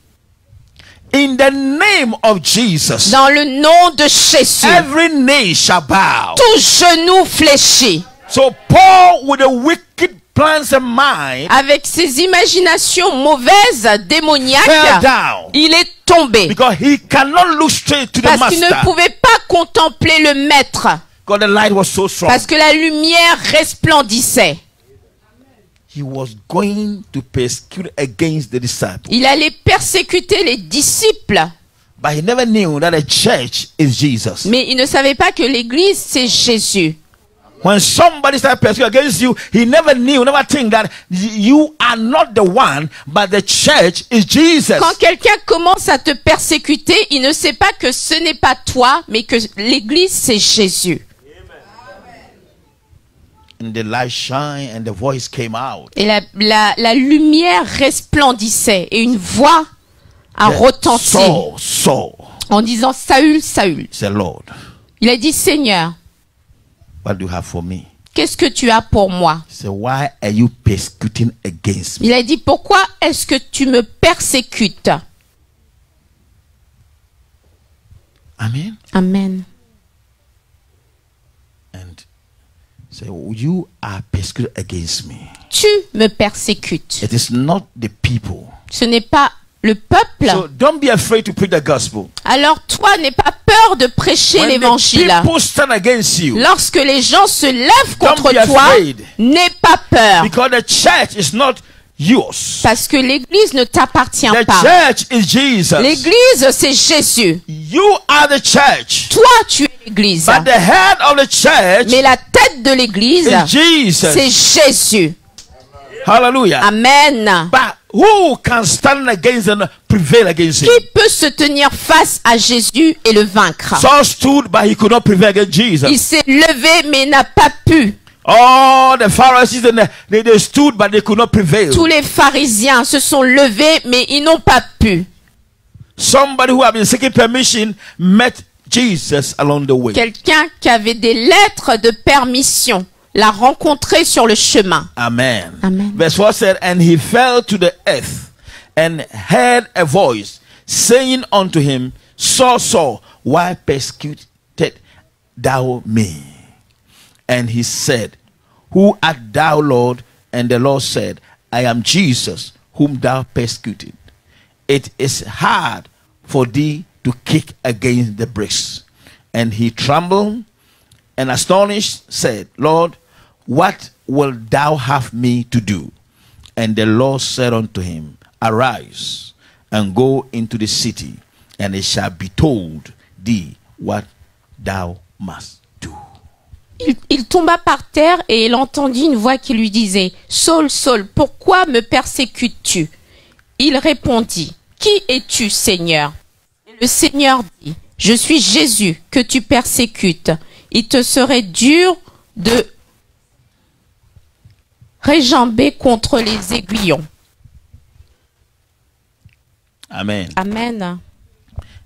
In the name of Jesus, Dans le nom de Jésus, every knee shall bow. tout genou fléchit. So Paul, with the wicked plans in mind, Avec ses imaginations mauvaises, fell démoniaques, down il est tombé. because he cannot look straight to the Parce qu'il ne master pouvait pas contempler le maître. because the light was so strong. Parce que la lumière resplendissait. He was going to persecute against the disciples. Il allait persécuter les disciples. But he never knew that the church is Jesus. Mais il ne savait pas que l'église, c'est Jésus. When somebody starts persecuting against you, he never think that you are not the one, but the church is Jesus. Quand quelqu'un commence à te persécuter, il ne sait pas que ce n'est pas toi, mais que l'église, c'est Jésus. And the light shined and the voice came out. Et la lumière resplendissait et une voix a retenti Saul, Saul, en disant Saül, Saül. said, Lord, Il a dit Seigneur, what do you have for me? qu'est-ce que tu as pour moi? He said, why are you persecuting against me? Il a dit pourquoi est-ce que tu me persécutes? Amen. Amen. And say, you are persecuted against me. Tu me persécutes. It is not the people. Ce n'est pas le peuple. So don't be afraid to preach the gospel. Alors toi, n'aie pas peur de prêcher When the l'évangile. people stand against you, Lorsque les gens se lèvent Don't contre be toi, afraid. n'aie pas peur. because the church is not yours. Parce que l'église ne t'appartient The pas. church is Jesus. L'église, c'est Jésus. You are the church. Toi, tu es l'église. But the head of the church Mais la tête de l'église, is Jesus. c'est Jésus. Hallelujah. Amen. But who can stand against and prevail against him? Qui peut se tenir face à Jésus et le vaincre? Saul stood, but he could not prevail against Jesus. Il s'est levé, mais n'a pas pu. All the Pharisees, they stood, but they could not prevail. Tous les pharisiens se sont levés, mais ils n'ont pas pu. Somebody who had been seeking permission met Jesus along the way. Quelqu'un qui avait des lettres de permission l'a rencontré sur le chemin. Amen. Amen. Verse 4 said, and he fell to the earth and heard a voice saying unto him, Saul, Saul, why persecutest thou me? And he said, who art thou, Lord? And the Lord said, I am Jesus, whom thou persecuted. It is hard for thee to kick against the bricks. And he trembled and astonished said, Lord, what wilt thou have me to do? And the Lord said unto him, arise and go into the city, and it shall be told thee what thou must do. Il tomba par terre et il entendit une voix qui lui disait, Saul, Saul, pourquoi me persécutes-tu? Il répondit, qui es-tu, Seigneur? Et le Seigneur dit, je suis Jésus que tu persécutes. Il te serait dur de réjamber contre les aiguillons. Amen. Amen.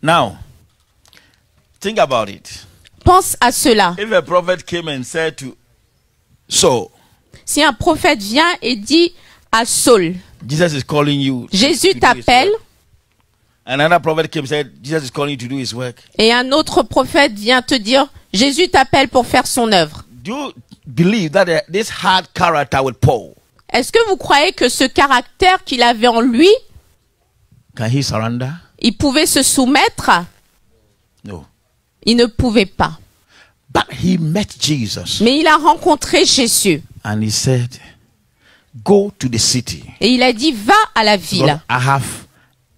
Now, think about it. Pense à cela. If a prophet came and said to Saul, Si un prophète vient et dit à Saul, Jesus is calling you. Jésus to do his t'appelle, work. Another prophet came and said, Jesus is calling you to do his work. et un autre prophète vient te dire, Jésus t'appelle pour faire son œuvre. Do you believe that this hard character with Paul, Est-ce que vous croyez que ce caractère qu'il avait en lui, can he surrender? il pouvait se soumettre? No. Il ne pouvait pas. But he met Jesus Mais il a rencontré Jésus. and he said, go to the city. Et il a dit, va à la ville. Because I have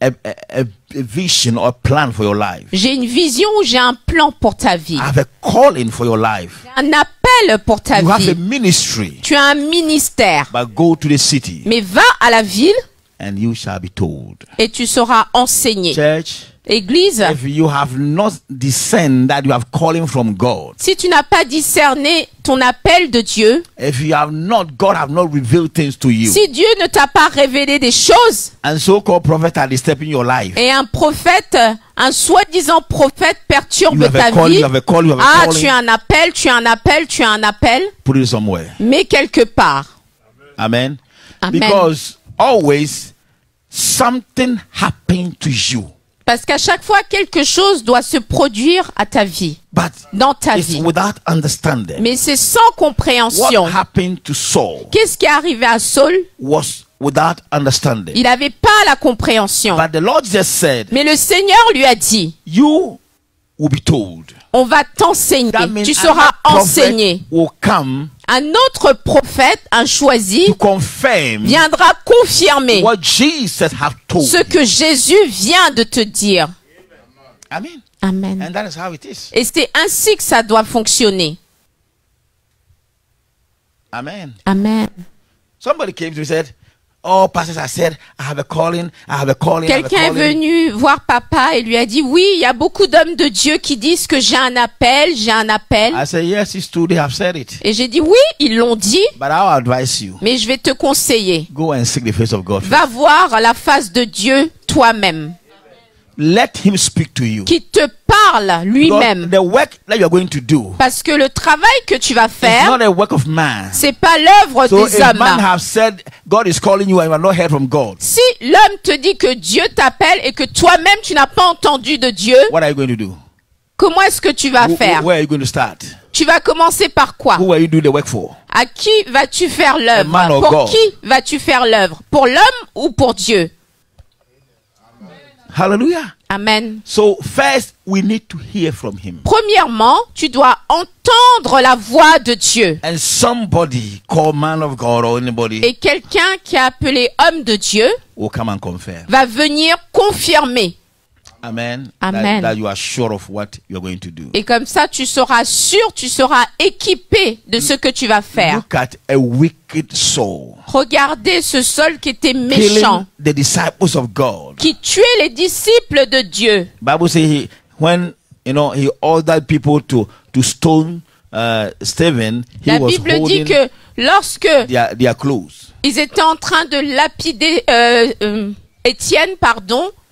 a vision or a plan for your life. J'ai une vision, j'ai un plan pour ta vie. I have a calling for your life. Un appel pour ta You have a vie. ministry. Tu as un ministère. But go to the city Mais va à la ville and you shall be told. et tu seras enseigné. Church, Église, if you have not discerned that you have calling from God, si tu n'as pas discerné ton appel de Dieu, if you have not, God have not revealed things to you, si Dieu ne t'a pas révélé des choses, and so-called prophets are disturbing your life. et un prophète, un soi-disant prophète perturbe You have ta a call, vie, you have a call, you have a ah, calling. tu as un appel, tu as un appel, tu as un appel, Put it somewhere. mais quelque part. Amen. Amen. Because always something happened to you, Parce qu'à chaque fois, quelque chose doit se produire à ta vie, but dans ta it's vie. without understanding. Mais c'est sans What compréhension. happened to Saul Qu'est-ce qui est arrivé à Saul? was without understanding. Il n'avait pas la compréhension. But the Lord just said, Mais le Seigneur lui a dit, you will be told. on va t'enseigner, That means tu seras another prophet enseigné. will come Un autre prophète, un choisi, to confirm viendra confirmer what Jesus have told ce you. que Jésus vient de te dire. Amen. Amen. And that is how it is. Et c'est ainsi que ça doit fonctionner. Amen. Amen. Somebody came to me and said, oh, pastors, I said, I have a calling, I have a calling, I have a Quelqu'un est calling. venu voir papa et lui a dit, oui, il y a beaucoup d'hommes de Dieu qui disent que j'ai un appel, j'ai un appel. I said, yes, it's true, they have said it. Et j'ai dit, oui, ils l'ont dit, But I'll advise you, mais je vais te conseiller. go and seek the face of God. Va voir la face de Dieu toi-même, Let him speak to you. qui te parle lui-même. Because the work that you are going to do Parce que le travail que tu vas is faire, not a work of man. c'est pas l'œuvre So des if man hommes. have said God is calling you and you have not heard from God, Si l'homme te dit que Dieu t'appelle et que toi-même tu n'as pas entendu de Dieu, what are you going to do? comment est-ce que tu vas faire? Where are you going to start? Tu vas commencer par quoi? Who are you doing the work for? À qui vas-tu faire A man l'œuvre? or Pour God? qui vas-tu faire l'œuvre? Pour l'homme ou pour Dieu? Hallelujah. Amen. So first we need to hear from him. Premièrement, tu dois entendre la voix de Dieu. And somebody called man of God or anybody Et quelqu'un qui est appelé homme de Dieu will come and confirm. va venir confirmer. Amen. Amen. That you are sure of what you are going to do. Et comme ça, tu seras sûr, tu seras équipé de ce que tu vas faire. Look at a wicked soul Regardez ce Saul qui était méchant, killing the disciples of God. qui tuait les disciples de Dieu. Bible says when he ordered people to stone Stephen, he La was Bible dit holding que lorsque their clothes. ils étaient en train de lapider Étienne,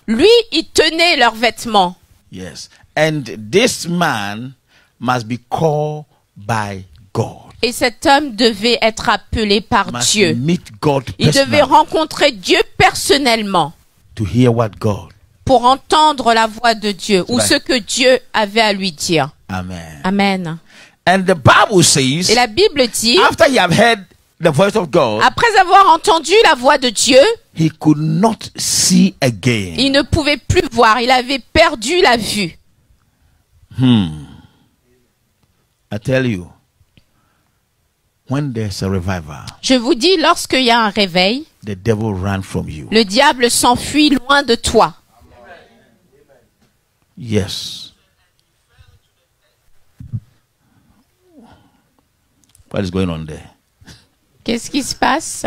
lui, il tenait leurs vêtements. Yes. And this man must be called by God. Et cet homme devait être appelé par Must Dieu. meet God Il devait personally rencontrer Dieu personnellement to hear what God. pour entendre la voix de Dieu ou Right. ce que Dieu avait à lui dire. Amen. Amen. And the Bible says, Et la Bible dit, after you have heard the voice of God, après avoir entendu la voix de Dieu, he could not see again. il ne pouvait plus voir. Il avait perdu la vue. I tell you, when there's a revival, Je vous dis, lorsqu'il y a un réveil, the devil ran from you. le diable s'enfuit loin de toi. Yes. What is going on there? Qu'est-ce qui se passe?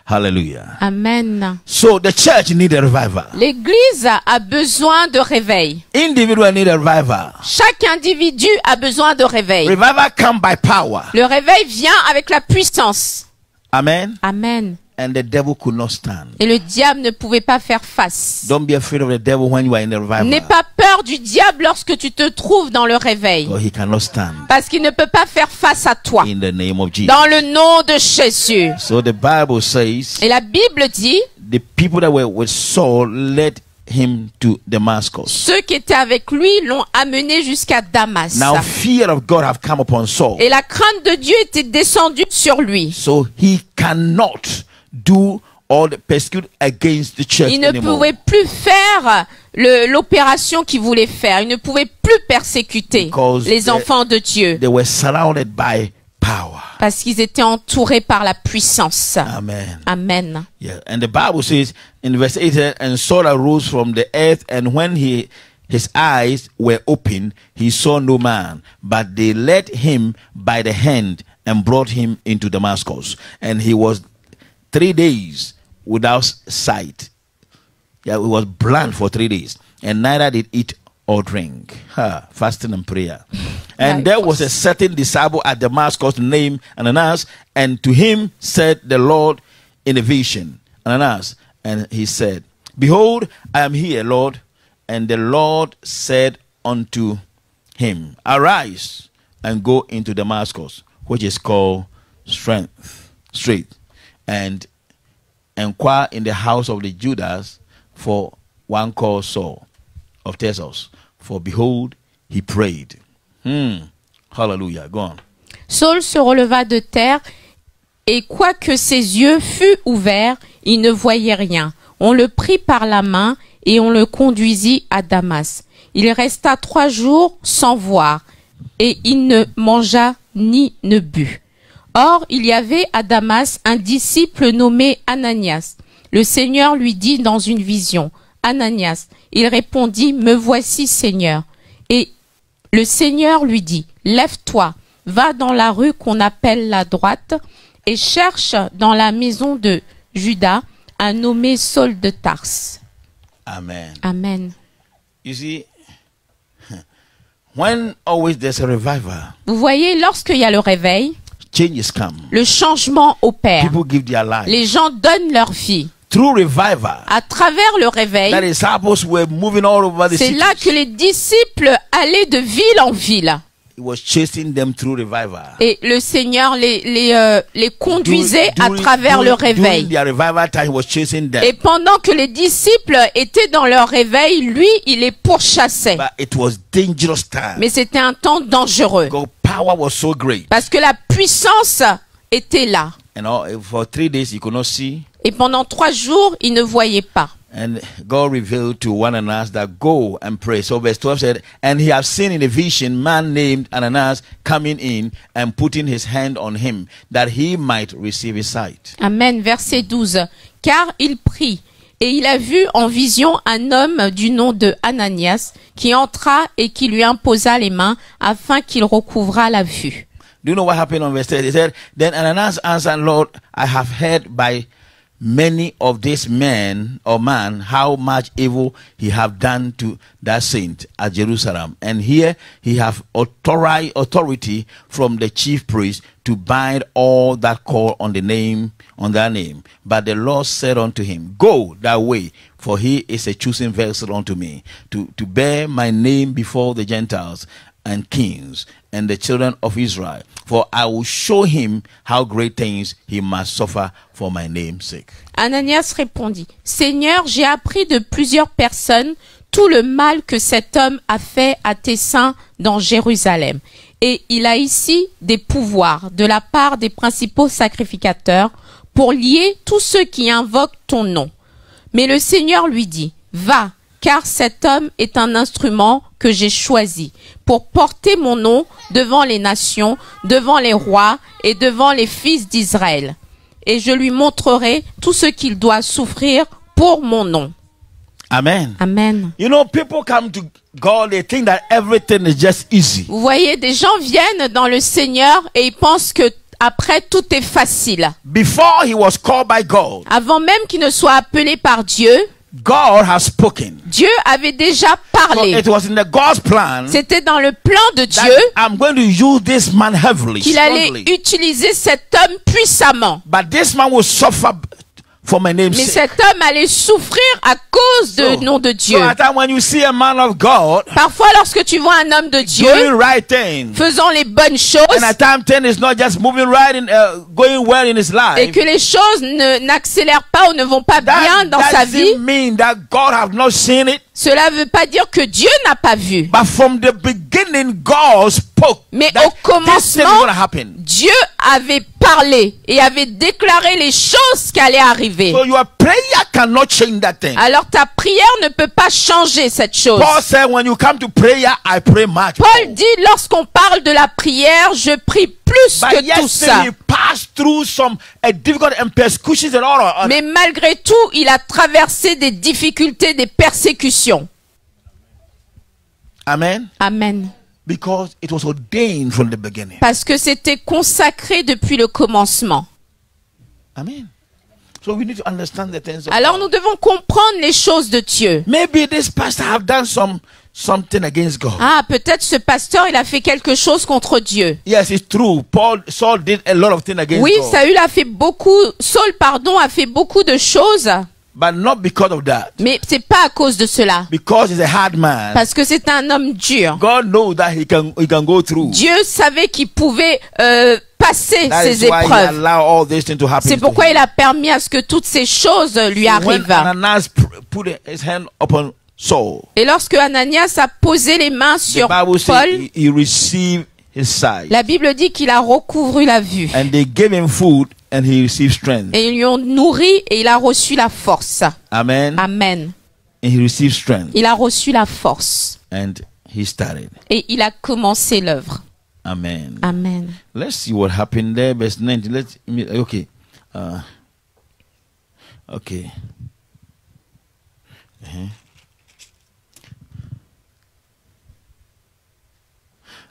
Hallelujah. Amen. So the church need a revival. L'Église a besoin de réveil. Individual need a revival. Chaque individu a besoin de réveil. Revival come by power. Le réveil vient avec la puissance. Amen. Amen. And the devil could not stand. Et le diable ne pouvait pas faire face. Don't be afraid of the devil when you are in the revival. N'aie pas peur du diable lorsque tu te trouves dans le réveil. Or he cannot stand. Parce qu'il ne peut pas faire face à toi. In the name of Jesus. Dans le nom de Jésus. So the Bible says Et la Bible dit, the people that were with Saul led him to Damascus. ceux qui étaient avec lui l'ont amené jusqu'à Damas. Now fear of God have come upon Saul. Et la crainte de Dieu était descendue sur lui. So he cannot do all the persecute against the church Il ne anymore. pouvait plus faire l'opération qu'il voulait faire. Il ne pouvait plus persécuter Because les enfants de Dieu. They were surrounded by power. Parce qu'ils étaient entourés par la puissance. Amen. Amen. Yeah. And the Bible says in verse 8, and Saul arose from the earth, and when his eyes were opened, he saw no man, but they led him by the hand and brought him into Damascus. And he was 3 days without sight. Yeah, he was blind for 3 days, and neither did eat or drink. Fasting and prayer. And there was a certain disciple at Damascus named Ananias, and to him said the Lord in a vision, Ananias, and he said, Behold, I am here, Lord. And the Lord said unto him, Arise and go into Damascus, which is called Straight, and inquire in the house of the Judas for one called Saul of Tarsus. For behold, he prayed. Hallelujah. Go on. Saul se releva de terre, et quoique ses yeux fussent ouverts, il ne voyait rien. On le prit par la main, et on le conduisit à Damas. Il resta 3 jours sans voir, et il ne mangea ni ne but. Or, il y avait à Damas un disciple nommé Ananias. Le Seigneur lui dit dans une vision, Ananias. Il répondit, Me voici, Seigneur. Et le Seigneur lui dit, Lève-toi, va dans la rue qu'on appelle la droite, et cherche dans la maison de Judas un nommé Saul de Tarse. Amen. Amen. You see, when always there's a revival, Vous voyez, lorsqu'il y a le réveil, changes come. le changement opère. People give their life. Les gens donnent leur vie. Through revival, À travers le réveil, the disciples were moving all over the c'est city. là que les disciples allaient de ville en ville. He was chasing them through revival. Et le Seigneur les conduisait à travers le réveil. During their revival time, he was chasing them. Et pendant que les disciples étaient dans leur réveil, lui, il les pourchassait. But it was dangerous time. Mais c'était un temps dangereux. Because power was so great. Parce que la puissance était là. And for 3 days he could not see. Et pendant 3 jours, il ne voyait pas. And God revealed to one Ananias that go and pray. So verse 12 said, And he have seen in a vision man named Ananias coming in and putting his hand on him, that he might receive his sight. Amen. Verset 12. Car il prit, Et il a vu en vision un homme du nom de Ananias qui entra et qui lui imposa les mains afin qu'il recouvrât la vue. Do you know what happened on verse 30? He said, Then Ananias answered, Lord, I have heard by many of these men or man how much evil he have done to that saint at Jerusalem. And here he have authority from the chief priest to bind all that call on their name. But the Lord said unto him, Go that way, for he is a chosen vessel unto me, to bear my name before the Gentiles and kings and the children of Israel. For I will show him how great things he must suffer for my name's sake. Ananias répondit, Seigneur, j'ai appris de plusieurs personnes tout le mal que cet homme a fait à tes saints dans Jérusalem. Et il a ici des pouvoirs de la part des principaux sacrificateurs pour lier tous ceux qui invoquent ton nom. Mais le Seigneur lui dit, Va, car cet homme est un instrument que j'ai choisi pour porter mon nom devant les nations, devant les rois et devant les fils d'Israël. Et je lui montrerai tout ce qu'il doit souffrir pour mon nom. Amen. Amen. You know, people come to God, they think that everything is just easy. Vous voyez, des gens viennent dans le Seigneur et ils pensent que après tout est facile. Before he was called by God, Avant même qu'il ne soit appelé par Dieu, God has spoken. Dieu avait déjà So parlé. it was in the God's plan C'était dans le plan de that Dieu I'm going to use this man heavily, qu'il allait strongly. utiliser cet homme puissamment. But this man will suffer for my name's Mais sake. cet homme allait souffrir à cause du nom de Dieu. So at time when you see a man of God Parfois, lorsque tu vois un homme de Dieu doing right thing, faisant les bonnes choses and at time thing is not just moving right in, going well in his et life, que les choses n'accélèrent pas ou ne vont pas bien dans sa vie, doesn't mean that God have not seen it. cela ne veut pas dire que Dieu n'a pas vu. But from the beginning, God spoke Mais that au this thing is commencement, going to happen. Dieu avait parlé et avait déclaré les choses qui allaient arriver. So your prayer cannot change that thing. Alors ta prière ne peut pas changer cette chose. Paul said, when you come to prayer, I pray much. Paul dit, lorsqu'on parle de la prière, je prie plus But que tout ça. yesterday he passed through some difficult and persecutions and all. Mais malgré tout, il a traversé des difficultés, des persécutions. Amen. Amen. Because it was ordained from the beginning. Parce que c'était consacré depuis le commencement. Amen. So we need to understand the things of Alors God. nous devons comprendre les choses de Dieu. Maybe this pastor have done something against God. Ah, peut-être ce pasteur, il a fait quelque chose contre Dieu. Yes, it's true. Saul did a lot of things against Oui, God. Saül a fait beaucoup, Saul, pardon, a fait beaucoup de choses, But not because of that. mais c'est pas à cause de cela. Because he's a hard man. Parce que c'est un homme dur. God knows that he can go through. Dieu savait qu'il pouvait passer That ces is why he épreuves. allowed all these things to happen. C'est to pourquoi him. il a permis à ce que toutes ces choses lui When arrivent. Ananias put his hand upon Saul, Et lorsque Ananias a posé les mains the sur Bible says Paul, he received his sight. la Bible dit qu'il a recouvru la vue. And they gave him food and he received strength. Et ils lui ont nourri et il a reçu la force. Amen. Amen. And he received strength. Il a reçu la force. And he started. Et il a commencé l'œuvre. Amen. Amen. Let's see what happened there. Verse 19. Okay. Okay.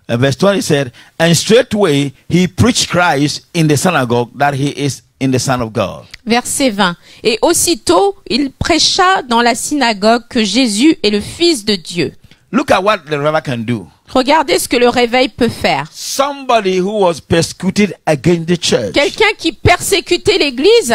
Verse 20 said, and straightway he preached Christ in the synagogue, that he is in the Son of God. Verset 20. Et aussitôt, il prêcha dans la synagogue que Jésus est le Fils de Dieu. Look at what the revival can do. Regardez ce que le réveil peut faire. Somebody who was persecuted against the church, Quelqu'un qui persécutait l'église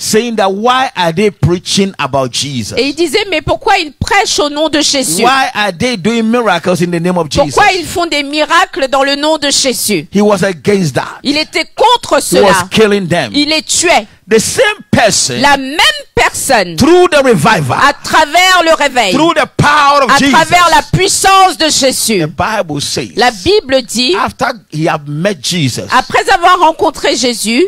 saying that why are they preaching about Jesus? et il disait mais pourquoi ils prêchent au nom de Jésus? Why are they doing miracles in the name of Jesus? Pourquoi ils font des miracles dans le nom de Jésus? He was against that. Il était contre He was cela. killing them. Il les tuait. The same person, La même personne, through the revival, à travers le réveil, through the power of à Jesus, travers la puissance de Jésus. the Bible says, La Bible dit, after he had met Jesus, après avoir rencontré Jésus,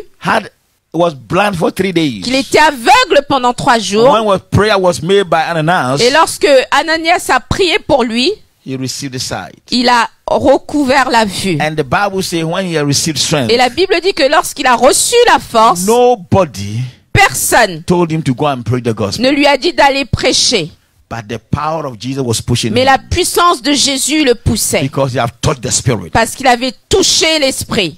was blind for 3 days. qu'il était aveugle pendant 3 jours. When prayer was made by Ananias, Et lorsque Ananias a prié pour lui, he received the sight. il a recouvert la vue. And the Bible says when he had received strength, Et la Bible dit que lorsqu'il a reçu la force, nobody personne told him to go and preach the gospel. ne lui a dit d'aller prêcher. But the power of Jesus was pushing Mais him la puissance de Jésus le poussait. because he had touched the Spirit. Parce qu'il avait touché l'esprit.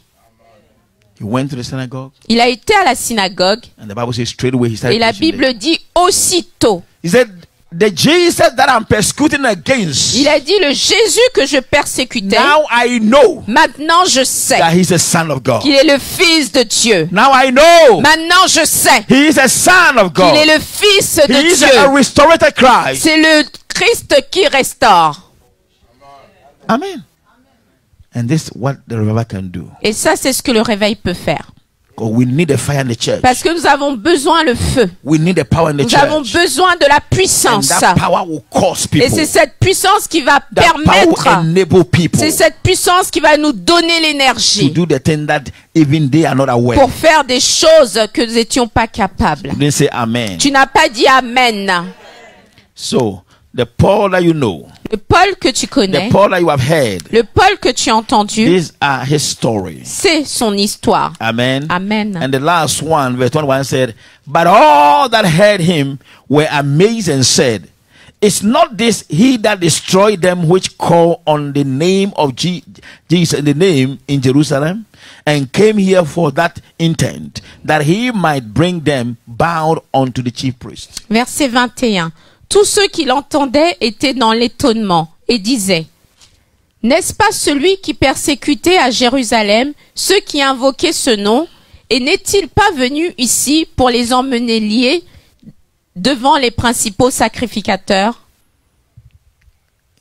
He went to the synagogue, Il a été à la synagogue. and the Bible says straight away he started Et la preaching Bible dit aussitôt. there. He said, the Jesus that I'm persecuting against, Il a dit le Jésus que je persécutais. now I know Maintenant je sais that he's a son of God. qu'il est le Fils de Dieu. Now I know Maintenant je sais he is a son of qu'il est God. le Fils de He is a Dieu. restorator Christ. C'est le Christ qui restaure. Amen. And this is what the revival can do. Et ça, c'est ce que le réveil peut faire. Because we need a fire in the church. Parce que nous avons besoin le feu. We need a power in the Nous avons church. besoin de la And puissance. that power will cause Et people. c'est cette puissance qui va That power will permettre, enable people c'est cette puissance qui va nous donner to l'énergie do the thing that even they are not aware. pour faire des choses que nous n'étions pas capables. You didn't say amen. Tu n'as pas dit Amen. So, the Paul that you know, Le Paul que tu connais, the Paul that you have heard, le Paul que tu as entendu, these are his stories. c'est son histoire. Amen. Amen. And the last one, verse 21 said, but all that heard him were amazed and said, is not this he that destroyed them which call on the name of Jesus, the name in Jerusalem, and came here for that intent, that he might bring them bound unto the chief priests? Verset 21. Tous ceux qui l'entendaient étaient dans l'étonnement et disaient, n'est-ce pas celui qui persécutait à Jérusalem ceux qui invoquaient ce nom, et n'est-il pas venu ici pour les emmener liés devant les principaux sacrificateurs?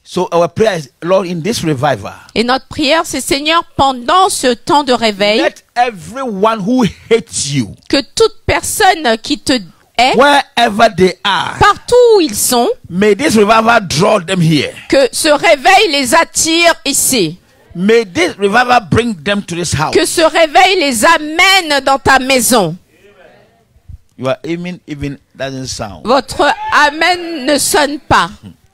So our prayer is, Lord, in this revival, Et notre prière, c'est Seigneur, pendant ce temps de réveil, let everyone who hates you, que toute personne qui te hait, wherever they are, partout où ils sont, may this revival draw them here. que ce réveil les attire ici. May this revival bring them to this house. Que ce réveil les amène dans ta maison. Your amen even doesn't sound. Votre Amen ne sonne pas.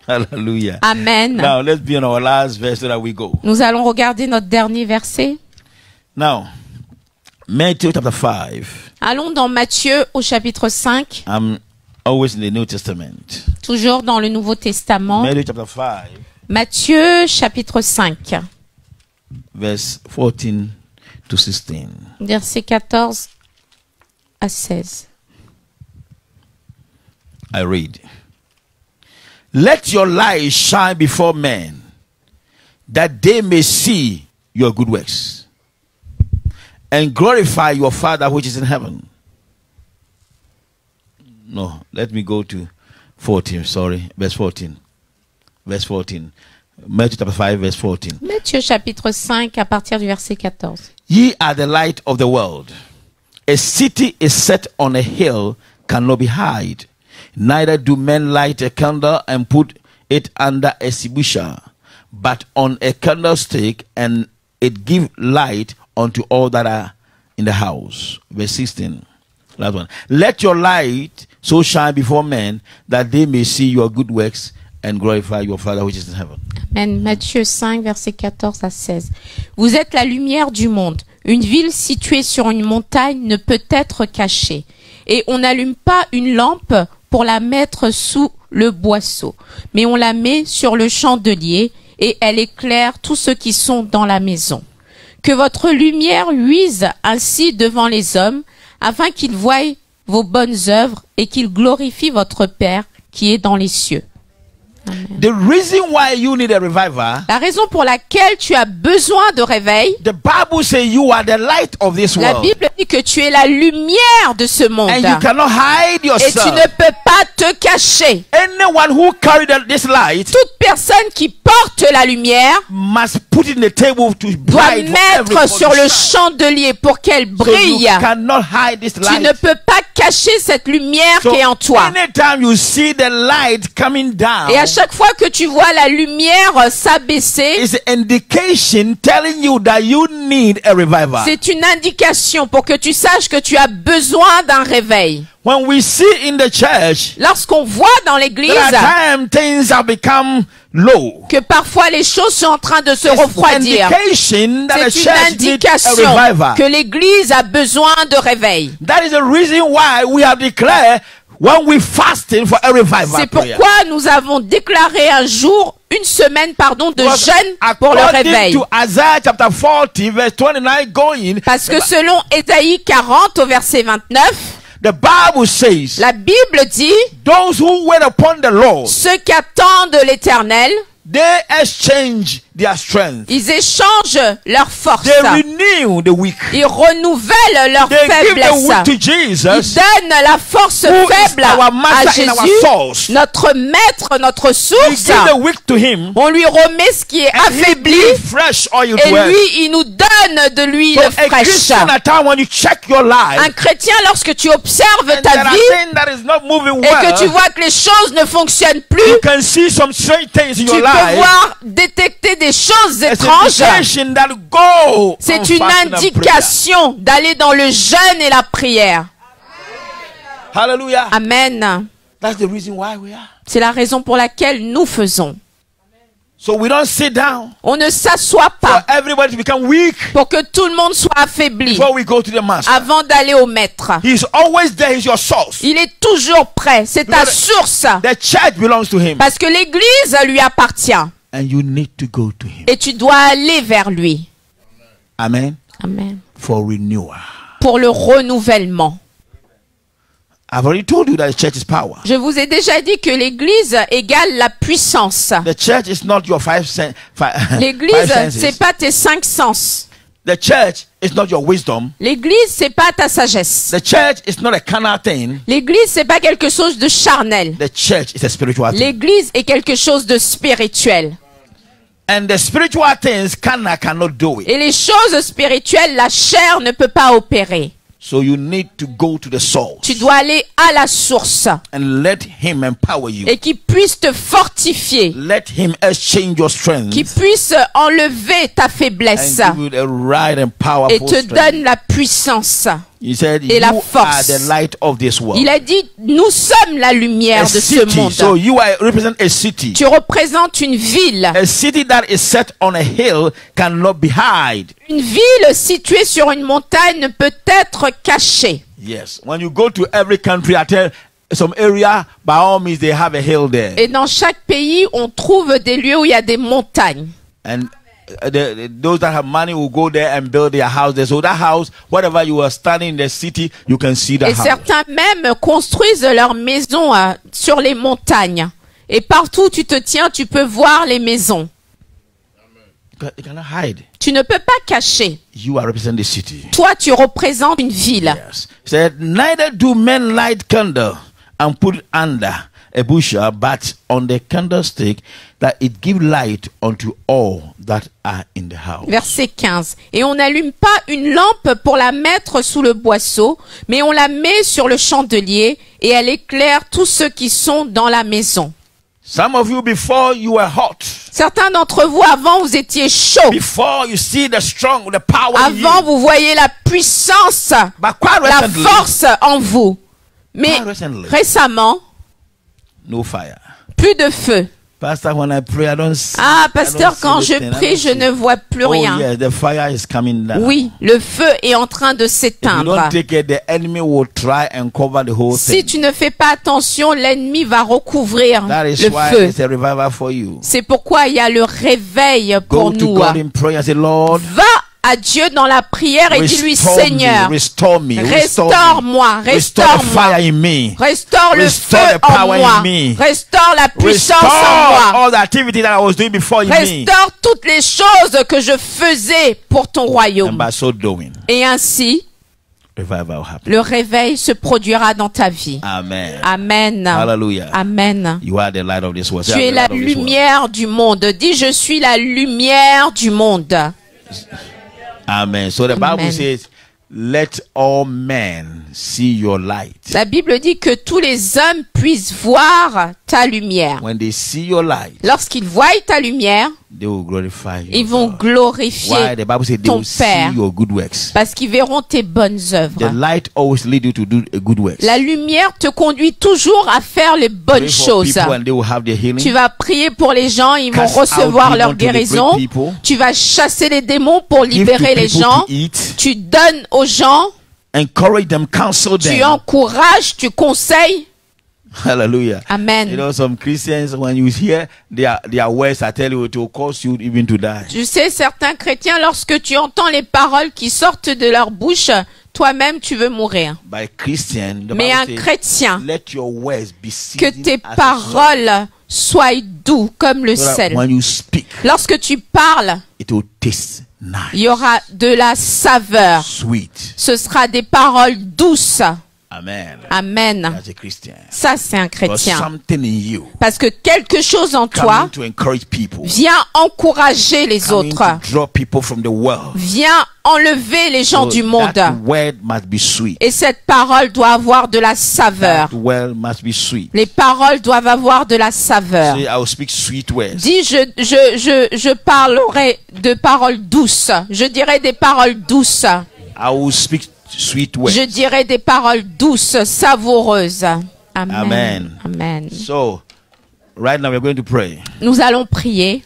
Hallelujah. Amen. Now let's be on our last verse so that we go. Nous allons regarder notre dernier verset. Now, Matthew chapter 5. Allons dans Matthieu au chapitre 5, I'm always in the New Testament. toujours dans le Nouveau Testament. Matthew chapter 5, Matthieu chapitre 5, verse 14 to 16. versets 14 à 16. I read. Let your light shine before men, that they may see your good works, and glorify your Father which is in heaven. No, let me go to 14, sorry, verse 14. Verse 14. Matthew chapter 5, verse 14. Matthieu chapitre 5 à partir du verset 14. Ye are the light of the world. A city is set on a hill cannot be hid. Neither do men light a candle and put it under a bushel, but on a candlestick, and it give light unto all that are in the house. Verse 16. Last one. Let your light so shine before men that they may see your good works and glorify your Father which is in heaven. Amen. Matthieu 5, versets 14 à 16. Vous êtes la lumière du monde. Une ville située sur une montagne ne peut être cachée. Et on n'allume pas une lampe pour la mettre sous le boisseau, mais on la met sur le chandelier et elle éclaire tous ceux qui sont dans la maison. Que votre lumière luise ainsi devant les hommes, afin qu'ils voient vos bonnes œuvres et qu'ils glorifient votre Père qui est dans les cieux. Amen. The reason why you need a revival, La raison pour laquelle tu as besoin de réveil, the Bible says you are the light of this la world. Bible dit que tu es la lumière de ce monde. And you cannot hide Et tu yourself. ne peux pas te cacher. Anyone who carries this light Toute personne qui porte la lumière must put it in the table to doit bright for mettre everybody sur to le shine. chandelier pour qu'elle So brille. you cannot hide this Tu light. ne peux pas cacher cette lumière So qui est en toi. anytime you see the light coming down, Et à chaque fois que tu vois la lumière s'abaisser, it's an indication telling you that you need a revival. c'est une indication pour que tu saches que tu as besoin d'un réveil. when we see in the church Lorsqu'on voit dans l'église that at times things have become low, que parfois les choses sont en train de se it's an refroidir, indication that the c'est une church needs a indication revival. que l'église a besoin de réveil. That is the reason why we have declared when we fasting for a revival C'est prayer. pourquoi nous avons déclaré un jour, une semaine, pardon, de Because jeûne pour le according réveil. to Isaiah chapter 40 verse 29 going, Parce que selon Ésaïe 40 au verset 29, the Bible says, la Bible dit, those who wait upon the Lord, ceux qui attendent l'Éternel, they exchange their strength. ils échangent leur force. They renew the weak. Ils renouvellent leur They give the faiblesse. weak to Ils Jesus, donnent la force who faible is our à master and our Jésus, source. notre maître, notre We source. give the weak to him, On lui remet ce qui est and he affaibli gives fresh oil to et us. lui, il nous donne de l'huile So a fraîche. Christian at time when you check your life, Un chrétien, lorsque tu observes and ta there are vie things that is not moving et que tu well, vois que les choses ne fonctionnent plus, you can see some strange things in tu your peux life. voir, détecter des choses It's étranges. an indication that go on C'est une fasting and prayer. indication d'aller dans le jeûne et la prière. Hallelujah. Amen. That's the reason why we are. C'est la raison pour laquelle nous faisons. So we don't sit down On ne s'assoit for pas everybody to become weak pour que tout le monde soit affaibli before we go to the master. avant d'aller au maître. He's always there. He's your source. Il est toujours prêt. C'est ta Because source. The church belongs to him. Parce que l'église lui appartient. And you need to go to him. Et tu dois aller vers lui. Amen. Amen. For renewal. Pour le renouvellement. I've already told you that the church is power. Je vous ai déjà dit que l'église égale la puissance. The church is not your five L'église, senses. c'est pas tes 5 sens. The church is not your wisdom. L'église, c'est pas ta sagesse. The church is not a carnal thing. L'église, c'est pas quelque chose de charnel. The church is a spiritual thing. L'église est quelque chose de spirituel. And the spiritual things cannot do it. Et les choses spirituelles, la chair ne peut pas opérer. So you need to go to the source Tu dois aller à la source and let him empower you. et qu'il puisse te fortifier, Let him exchange your strength qu'il puisse enlever ta faiblesse and give you the right and et powerful te strength. donne la puissance. He said, et la you are force. the light of this world. Il a dit, nous sommes la lumière A de ce city. monde. So you represent a city. Tu représentes une ville. A city that is set on a hill cannot be hid. Une ville située sur une montagne ne peut être cachée. Yes. When you go to every country, I tell some area, by all means, they have a hill there. Et dans chaque pays, on trouve des lieux où il y a des montagnes. And those that have money will go there and build their house there. So that house, whatever you are standing in the city, you can see the Et house. certains même construisent leur maison sur les montagnes. Et partout où tu te tiens, tu peux voir les maisons. You cannot hide. Tu ne peux pas cacher. You are representing the city. Toi, tu représentes une ville. Yes. Said, neither do men light candle and put it under a bushel, but on the candlestick, that it give light unto all that are in the house. Verset 15. Et on n'allume pas une lampe pour la mettre sous le boisseau, mais on la met sur le chandelier et elle éclaire tous ceux qui sont dans la maison. Some of you, before you were hot, Certains d'entre vous, avant, vous étiez chauds. before you see the strong, the power in Avant, you, vous voyez la puissance, but quite la recently, force en vous. Mais quite recently, récemment, no fire. plus de feu. Pastor, when I pray, I don't see. Ah, I don't pasteur, see quand the je thing. I prie, don't je see. ne vois plus Oh rien. yes, the fire is coming down. Oui, le feu est en train de If you s'éteindre. don't take it, the enemy will try and cover the whole Si thing. tu ne fais pas attention, l'ennemi va recouvrir That is le why feu. it's a revival for you. C'est pourquoi il y a le réveil Go pour to nous. God in prayer and say, Lord, Va à Dieu dans la prière et dis-lui, Seigneur, restore me, restaure-moi, restore the restaure-moi, fire in me, restaure le Restore feu the power en moi, in me. restaure la puissance restore en moi, all the activity that I was doing before in me. restaure toutes les choses que je faisais pour ton And royaume. by so doing, Et ainsi, revival will happen. le réveil se produira dans ta vie. Amen. Amen. Hallelujah. Amen. You are the light of this world. Tu es la lumière du monde. Dis, je suis la lumière du monde. Amen. So the Amen. Bible says, let all men see your light. La Bible dit que tous les hommes puissent voir ta lumière. When they see your light, Lorsqu'ils voient ta lumière, they will glorify you. Ils vont Why? glorifier The Bible says they ton will see Père. your good works. Parce qu'ils verront tes bonnes The œuvres. light always lead you to do a good works. La lumière te conduit toujours à faire les bonnes Pray for choses. people and they will have their healing. Tu vas prier pour les gens, ils vont Cast out recevoir demons leur to guérison. liberate people. Tu vas chasser les démons pour Give to libérer les people gens. to eat. Tu donnes aux gens, Encourage them, counsel tu them. encourages, tu conseilles. Hallelujah. Amen. You know, some Christians, when you hear their words, I tell you, it will cause you even to die. Tu sais, certains chrétiens, lorsque tu entends les paroles qui sortent de leur bouche, toi-même tu veux mourir. By Christian, the Mais un Bible says, chrétien, let your words be que seasoned tes as a salt, paroles soient doux comme le so that sel. when you speak, Lorsque tu parles, it will taste il nice, y aura de la saveur. sweet. Ce sera des paroles douces. Amen. Amen. As a Christian. Ça, c'est un Because chrétien. something in you Parce que quelque chose en toi coming to encourage people, vient encourager les coming autres. to draw people from the world. Vient enlever les gens So du monde. that word must be sweet. Et cette parole doit avoir de la saveur. That word must be sweet. Les paroles doivent avoir de la saveur. Say, I will speak sweet words. Dis, je parlerai de paroles douces. Je dirai des paroles douces. I will speak sweet words. Je dirai des paroles douces, savoureuses. Amen. Amen. Amen. So, right now we're going to pray. Nous allons prier.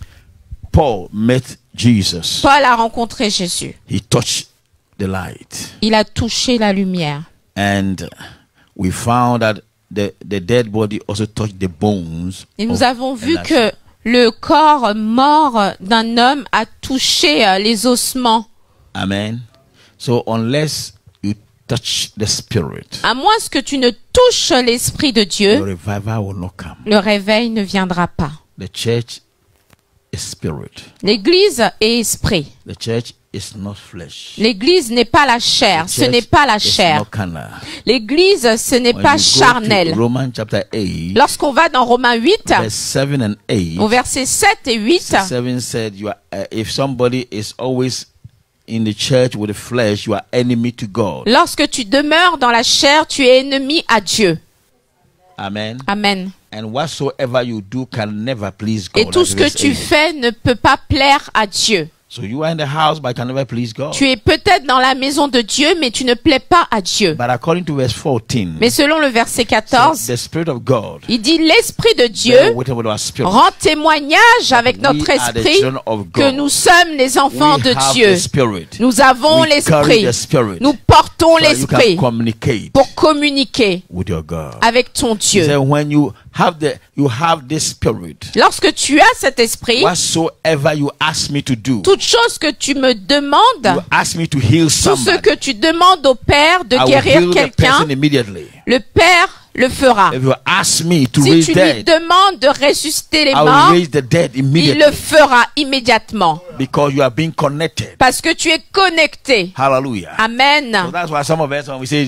Paul met Jesus. Paul a rencontré Jésus. He touched the light. Il a touché la lumière. And we found that the dead body also touched the bones. Et nous of avons vu Elisha. que le corps mort d'un homme a touché les ossements. Amen. So unless you touch the spirit, À moins que tu ne touches l'Esprit de the Dieu, revival will not come. le réveil ne viendra pas. The church is spirit. L'Église est esprit. The church is not flesh. L'Église n'est pas la chair. The Ce church n'est pas la is chair. not carnal. L'Église, ce n'est When pas you go charnel. to Romans chapter 8, Lorsqu'on va dans Romains 8, verse 7 and 8, au verset 7 et 8, 7 said, you are, if somebody is always in the church with the flesh, you are enemy to God. lorsque tu demeures dans la chair, tu es ennemi à Dieu. Amen. Amen. And whatsoever you do can never please God. Et tout ce que Verse tu 8. fais ne peut pas plaire à Dieu. So you are in the house, but can never please God. Tu es peut-être dans la maison de Dieu, mais tu ne plais pas à Dieu. But according to verse 14, Mais selon le verset 14, the Spirit of God il dit l'Esprit de bear Dieu witness with our spirit. rend témoignage avec We notre are the esprit children of que God. nous sommes les enfants We de have Dieu. the Spirit. Nous avons We carry l'Esprit. the Spirit. Nous portons So that you can l'Esprit communicate pour communiquer with your God. avec ton He Dieu. said, when you have this spirit, Lorsque tu as cet esprit, whatsoever you ask me to do, toute chose que tu me demandes, you ask me to heal tout ce somebody, que tu demandes au Père de I will guérir heal the quelqu'un, person immediately. le Père le fera. If you ask me to Si raise tu lui dead, demandes de ressusciter les I will morts, raise the dead il immediately le fera immédiatement. because you are being connected. Parce que tu es connecté. Hallelujah. Amen. So that's why some of us, when we say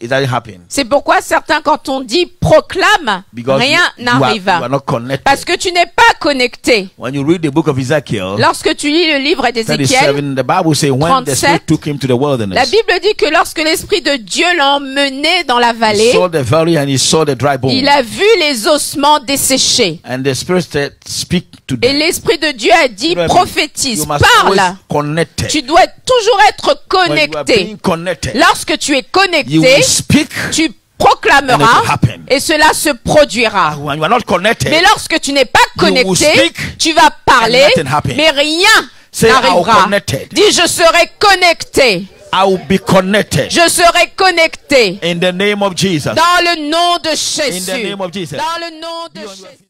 it doesn't happen, C'est pourquoi certains, quand on dit proclame, because rien you n'arrive. are not connected. Parce que tu n'es pas connecté. When you read the book of Ezekiel, Lorsque tu lis le livre d'Ézéchiel, 37, the Bible says when the 37, Spirit took him to the la wilderness, Bible dit que lorsque l'Esprit de Dieu l'a emmené dans la he vallée, saw the valley and he saw the dry bones. il a vu les ossements desséchés. And the Spirit said, speak to Et them. l'Esprit de Dieu a dit, You know, prophétise, you must parle. always connected. Tu dois toujours être When you are connecté. being connected, Lorsque tu es you connecté, will speak. tu And it proclameras will happen. et cela se produira. When you are not connected, Mais lorsque tu n'es pas You will connecté, speak tu vas parler, and nothing happen. mais rien Say, I will n'arrivera. connected. Dis, je serai connecté. I will be connected. Je serai connecté. In the name of Jesus. Dans le nom de In Jésus. the name of Jesus. Dans le nom de Jésus.